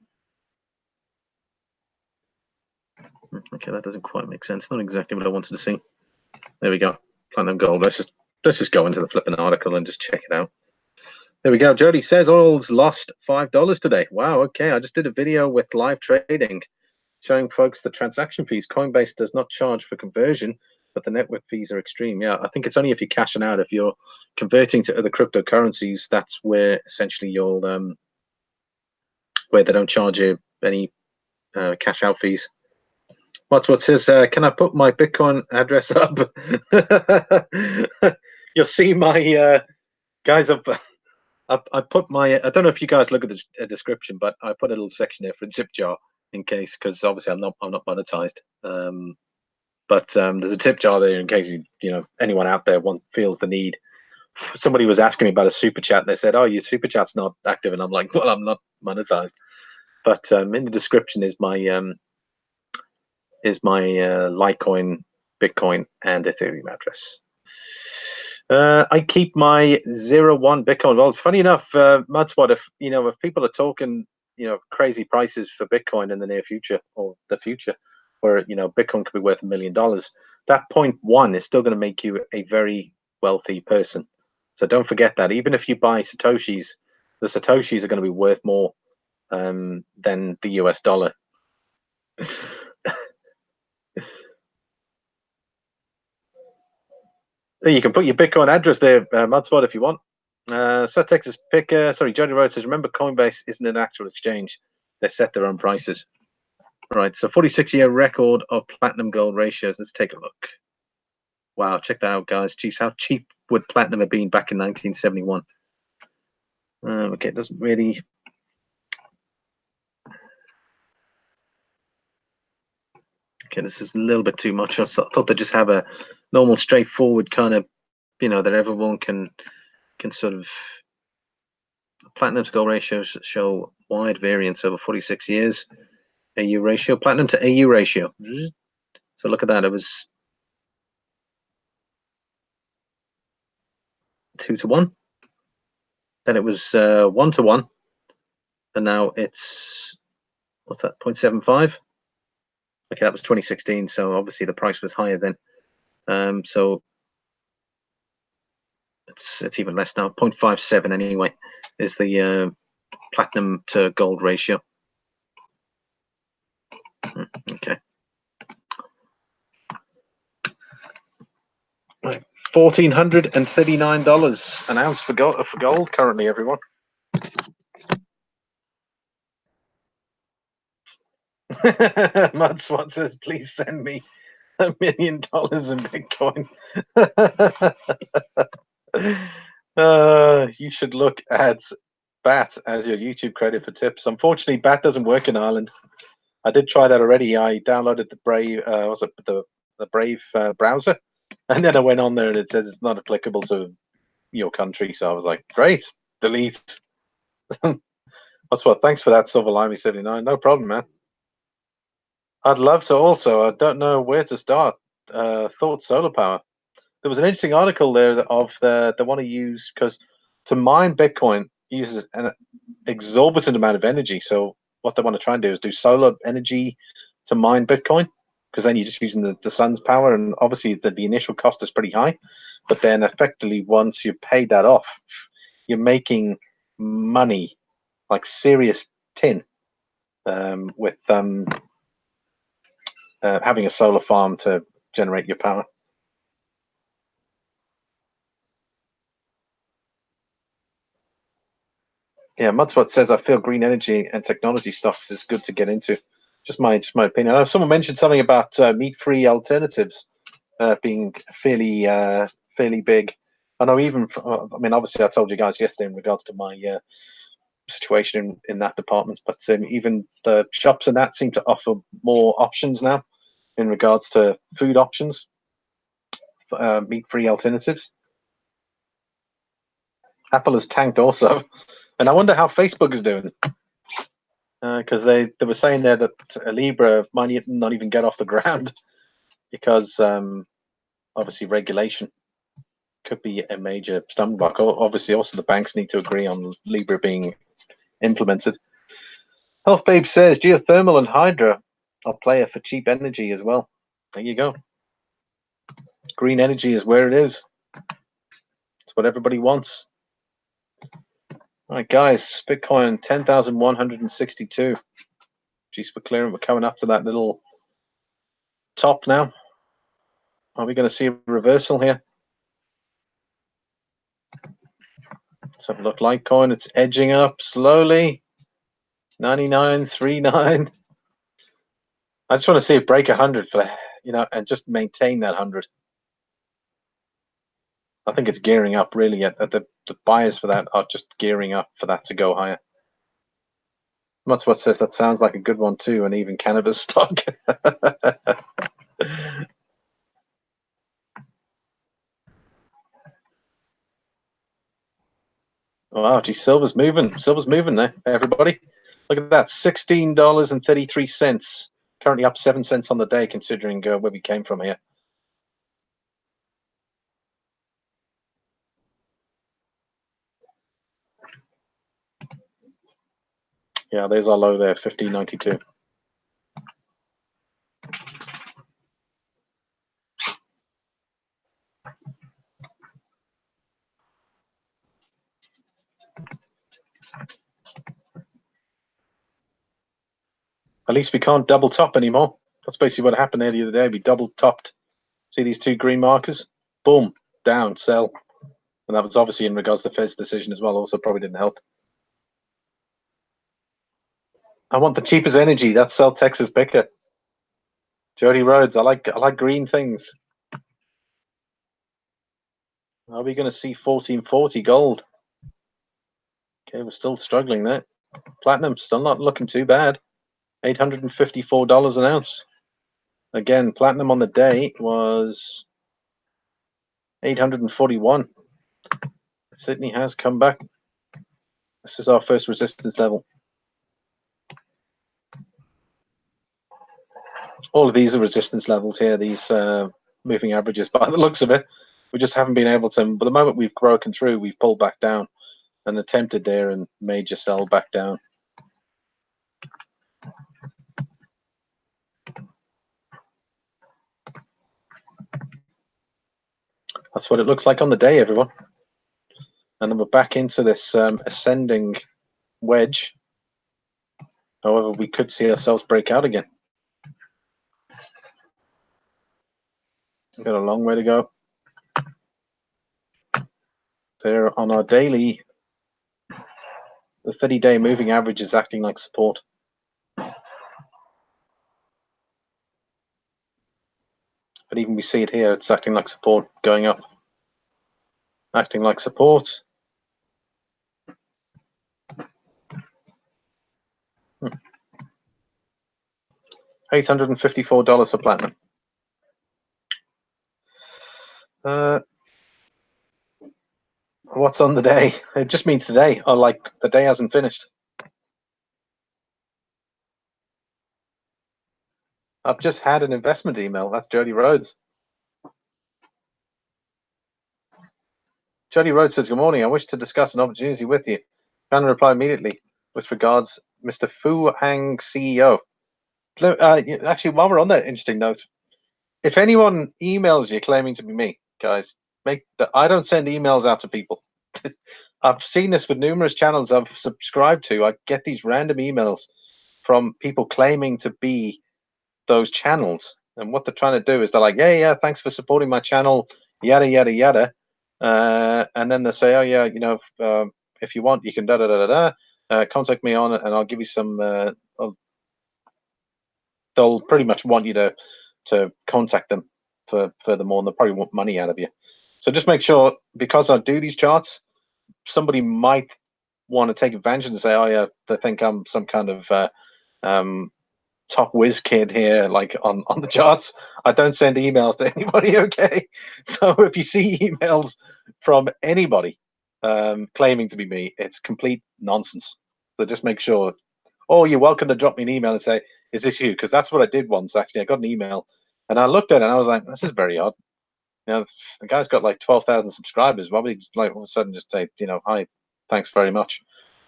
Okay, that doesn't quite make sense. Not exactly what I wanted to see. There we go. Platinum gold. Let's just go into the flipping article and just check it out. There we go. Jody says oil's lost $5 today. Wow. Okay, I just did a video with live trading, showing folks the transaction fees. Coinbase does not charge for conversion, but the network fees are extreme. Yeah, I think it's only if you're cashing out. If you're converting to other cryptocurrencies, that's where essentially you'll where they don't charge you any cash out fees. What says, can I put my Bitcoin address up? You'll see my guys. I put my. I don't know if you guys look at the description, but I put a little section there for a zip jar in case, because obviously I'm not monetized. But there's a tip jar there in case anyone out there feels the need. Somebody was asking me about a super chat. They said, "Oh, your super chat's not active," and I'm like, "Well, I'm not monetized." But in the description is my Litecoin, Bitcoin, and Ethereum address. I keep my 0.1 Bitcoin. Well, funny enough, Mudspot, if people are talking, crazy prices for Bitcoin in the near future or the future, where Bitcoin could be worth $1 million, that 0.1 is still going to make you a very wealthy person. So don't forget that. Even if you buy Satoshis, the Satoshis are going to be worth more than the US dollar. You can put your Bitcoin address there, Mudspot, if you want. South Texas Picker, sorry, Jody Rhodes says, remember Coinbase isn't an actual exchange. They set their own prices. All right, so 46-year record of platinum gold ratios. Let's take a look. Wow, check that out, guys. Geez, how cheap would platinum have been back in 1971? Okay, it doesn't really... Okay, this is a little bit too much. I thought they'd just have a normal, straightforward kind of, that everyone can sort of... Platinum to gold ratios show wide variance over 46 years. AU ratio, platinum to AU ratio. So look at that. It was 2 to 1. Then it was 1 to 1. And now it's, what's that, 0.75? Okay, that was 2016. So obviously the price was higher then. So it's even less now. 0.57 anyway is the platinum to gold ratio. Okay. Right. $1,439 an ounce for gold currently, everyone. Mudswat says, please send me $1 million in Bitcoin. You should look at BAT as your YouTube credit for tips. Unfortunately, BAT doesn't work in Ireland. I did try that already. I downloaded the Brave, the Brave browser, and then I went on there and it says it's not applicable to your country. So I was like, great, delete. That's what. Thanks for that, Silver Limey 79. No problem, man. I'd love to also. I don't know where to start. Thought solar power. There was an interesting article there of they want to use, because to mine Bitcoin uses an exorbitant amount of energy. So what they want to try and do is do solar energy to mine Bitcoin, because then you're just using the sun's power, and obviously the initial cost is pretty high, but then effectively once you pay that off, you're making money, like serious tin, with having a solar farm to generate your power. Yeah, Mudswat says, I feel green energy and technology stocks is good to get into. Just my opinion. I know someone mentioned something about meat-free alternatives being fairly big. I know even, I mean, obviously I told you guys yesterday in regards to my situation in that department, but even the shops and that seem to offer more options now in regards to food options, meat-free alternatives. Apple has tanked also. And I wonder how Facebook is doing. Because they were saying there that Libra might not even get off the ground because obviously regulation could be a major stumbling block. Obviously, also the banks need to agree on Libra being implemented. Health Babe says geothermal and hydro are player for cheap energy as well. There you go. Green energy is where it is. It's what everybody wants. All right, guys. Bitcoin 10,162. Jeez, we're clearing. We're coming up to that little top now. Are we going to see a reversal here? Let's have a look. Litecoin, it's edging up slowly. 99.39. I just want to see it break 100 for, and just maintain that 100. I think it's gearing up really. The buyers for that are just gearing up for that to go higher. That's what says that sounds like a good one too, and even cannabis stock. Wow, gee, silver's moving. Silver's moving there, everybody. Look at that, $16.33. Currently up 7 cents on the day, considering where we came from here. Yeah, there's our low there, 15.92. At least we can't double top anymore. That's basically what happened there the other day. We double topped. See these two green markers? Boom, down, sell. And that was obviously in regards to the Fed's decision as well. Also probably didn't help. I want the cheapest energy. That's sell Texas picker. Jody Rhodes. I like green things. Are we going to see 1440 gold? Okay, we're still struggling there. Platinum still not looking too bad. $854 an ounce. Again, platinum on the day was 841. Sydney has come back. This is our first resistance level. All of these are resistance levels here, these moving averages, by the looks of it. We just haven't been able to, but the moment we've broken through, we've pulled back down and attempted there and major sell back down. That's what it looks like on the day, everyone. And then we're back into this ascending wedge. However, we could see ourselves break out again. We've got a long way to go. There on our daily, the 30-day moving average is acting like support. But even we see it here, it's acting like support, going up. Acting like support. $854 for platinum. What's on the day? It just means today, or like the day hasn't finished. I've just had an investment email. That's Jody Rhodes. Jody Rhodes says, good morning. I wish to discuss an opportunity with you. Can reply immediately with regards, Mr. Fu Hang CEO. Actually, while we're on that interesting note, if anyone emails you claiming to be me, guys, I don't send emails out to people. I've seen this with numerous channels I've subscribed to. I get these random emails from people claiming to be those channels. And what they're trying to do is they're like, yeah, thanks for supporting my channel, yada, yada, yada. And then they say, oh, yeah, if you want, you can contact me on it and I'll give you some, they'll pretty much want you to contact them for furthermore, and they'll probably want money out of you. So just make sure, because I do these charts, somebody might want to take advantage and say, oh yeah, they think I'm some kind of top whiz kid here, like on the charts. I don't send emails to anybody, okay? So if you see emails from anybody claiming to be me, it's complete nonsense. So just make sure, or you're welcome to drop me an email and say, is this you? Because that's what I did once, actually. I got an email and I looked at it and I was like, this is very odd. You know, the guy's got like 12,000 subscribers. Why would he just like all of a sudden just say, you know, hi, thanks very much?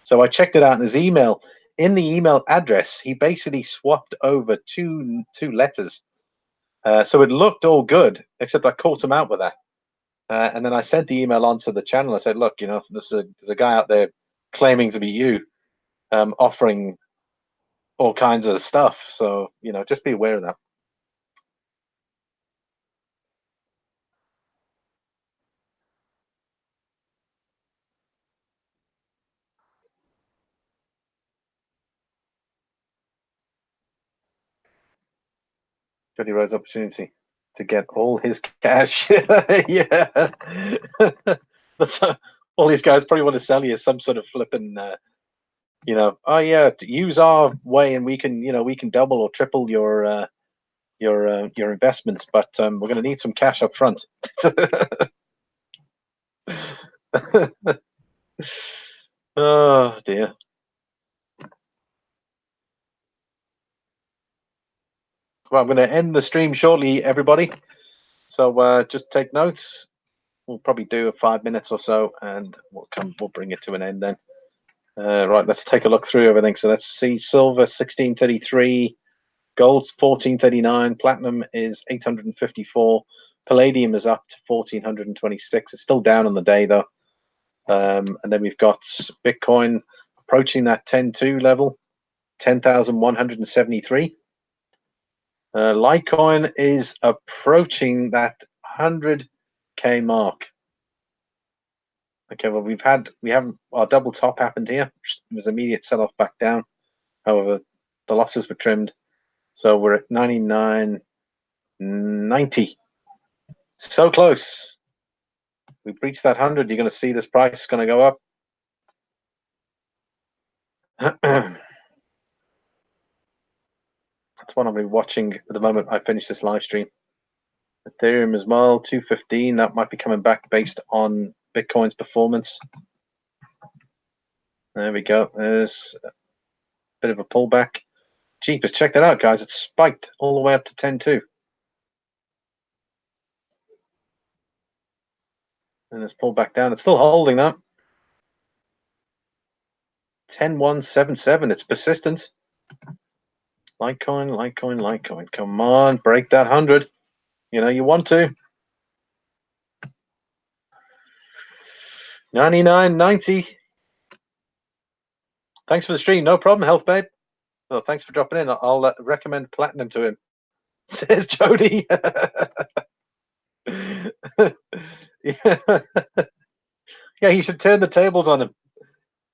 So I checked it out in his email. In the email address, he basically swapped over two letters. So it looked all good, except I caught him out with that. And then I sent the email onto the channel. I said, look, you know, there's a guy out there claiming to be you, offering all kinds of stuff. So, you know, just be aware of that. Jody Rhodes' opportunity to get all his cash. Yeah. That's all these guys probably want to sell you some sort of flipping, you know, oh yeah, use our way and we can, you know, we can double or triple your investments, but we're going to need some cash up front. Oh dear. Well, I'm going to end the stream shortly, everybody. So just take notes. We'll probably do 5 minutes or so, and we'll bring it to an end then. Right, let's take a look through everything. So let's see: silver 1633, gold's 1439, platinum is 854, palladium is up to 1426. It's still down on the day though. And then we've got Bitcoin approaching that 10.2 level, 10,173. Litecoin is approaching that 100K mark. Okay, well we haven't our double top happened here. It was immediate sell off back down. However, the losses were trimmed, so we're at 99.90. So close. We breached that 100. You're going to see this price going to go up. That's what I'll be watching at the moment I finish this live stream. Ethereum as well, 215. That might be coming back based on Bitcoin's performance. There we go. There's a bit of a pullback. Jeepers, check that out, guys. It's spiked all the way up to 10.2. And it's pulled back down. It's still holding that. 10.177. It's persistent. Litecoin, Litecoin, Litecoin. Come on, break that 100. You know you want to. 99.90. Thanks for the stream. No problem, Health Babe. Well, thanks for dropping in. I'll recommend Platinum to him, says Jody. Yeah. Yeah, you should turn the tables on him.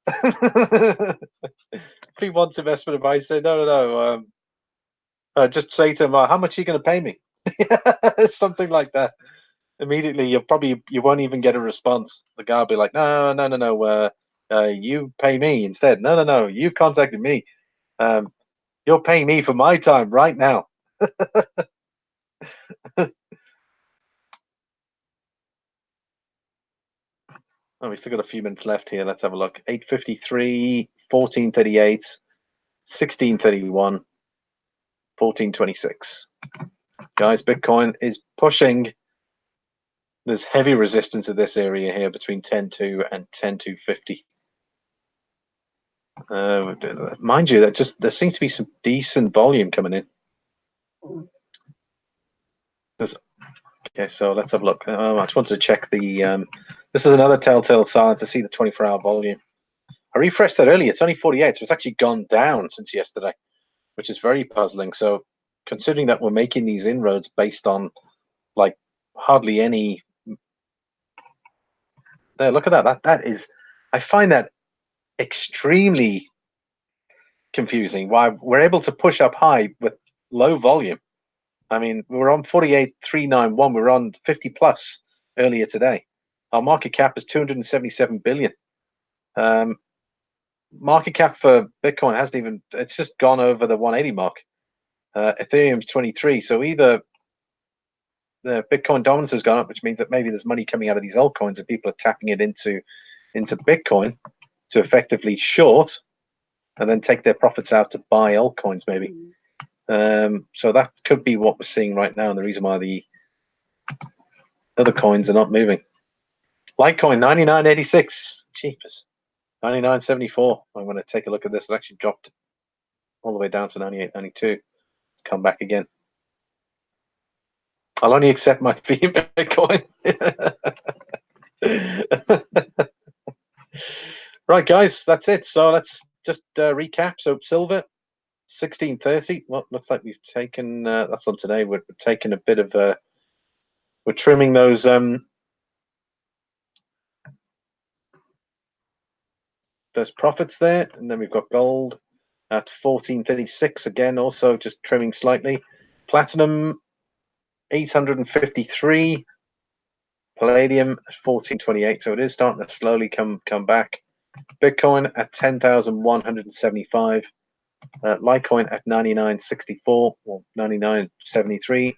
If he wants investment advice, say no. Just say to him, how much are you going to pay me? Something like that. Immediately, you won't even get a response. The guy will be like, no. You pay me instead. No. You contacted me. You're paying me for my time right now. Oh, we still got a few minutes left here. Let's have a look. 8:53, 14:38, 16:31, 14:26. Guys, Bitcoin is pushing. There's heavy resistance at this area here between 10.2 and 10.250. Mind you, there seems to be some decent volume coming in. Okay, so let's have a look. I just wanted to check the. This is another telltale sign to see the 24-hour volume. I refreshed that earlier. It's only 48, so it's actually gone down since yesterday, which is very puzzling. So, considering that we're making these inroads based on like hardly any. There, look at that. That is, I find that extremely confusing. Why we're able to push up high with low volume. I mean, we were on 48,391. We were on 50 plus earlier today. Our market cap is 277 billion. Market cap for Bitcoin hasn't even, it's just gone over the 180 mark. Ethereum's 23. So either the Bitcoin dominance has gone up, which means that maybe there's money coming out of these altcoins and people are tapping it into Bitcoin to effectively short and then take their profits out to buy altcoins maybe. So that could be what we're seeing right now, and the reason why the Other coins are not moving. Litecoin 99.86, cheapest. 99.74. I'm going to take a look at this. It actually dropped all the way down to 98.92. Let's come back again. I'll only accept my fee in Bitcoin. Right, guys, that's it. So let's just recap. So silver, 1630. Well, looks like we've taken that's on today. We're taking a bit of we're trimming those profits there, and then we've got gold at 1436 again, also just trimming slightly. Platinum 853. Palladium 1428. So it is starting to slowly come back. Bitcoin at 10,175. Litecoin at 99.64 or 99.73.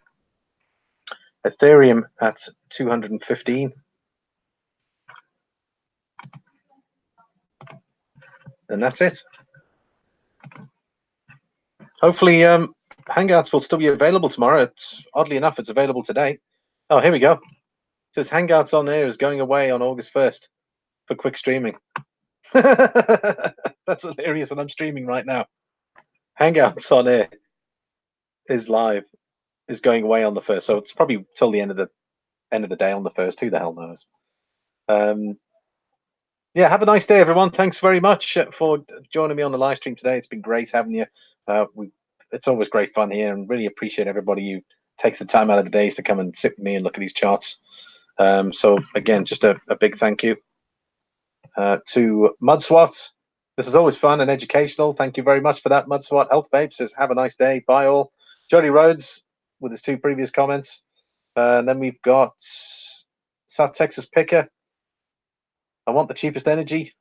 Ethereum at 215. And that's it. Hopefully, Hangouts will still be available tomorrow. Oddly enough, it's available today. Oh, here we go. It says Hangouts on Air is going away on August 1st for quick streaming. That's hilarious, and I'm streaming right now. Hangouts on Air is live, is going away on the 1st, so it's probably till the end of the day on the 1st. Who the hell knows? Yeah, have a nice day, everyone. Thanks very much for joining me on the live stream today. It's been great having you. It's always great fun here, and really appreciate everybody who takes the time out of the days to come and sit with me and look at these charts. So again, just a big thank you to MudSwat. This is always fun and educational. Thank you very much for that, MudSwat. Health Babe says, have a nice day. Bye all. Jody Rhodes with his 2 previous comments. And then we've got South Texas Picker. I want the cheapest energy.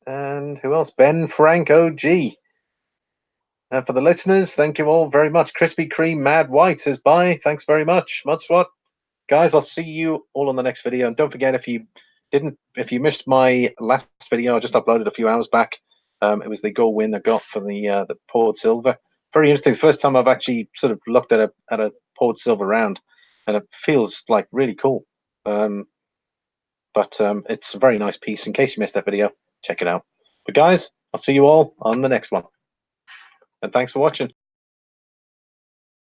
And who else? Ben Frank OG. And for the listeners, thank you all very much. Krispy Kreme Mad White says bye. Thanks very much. MudSwat. Guys, I'll see you all on the next video. And don't forget, if you missed my last video, I just uploaded a few hours back. It was the gold win I got for the poured silver. Very interesting. The first time I've actually sort of looked at a poured silver round, and it feels like really cool. But it's a very nice piece. In case you missed that video, check it out. But guys, I'll see you all on the next one. And thanks for watching.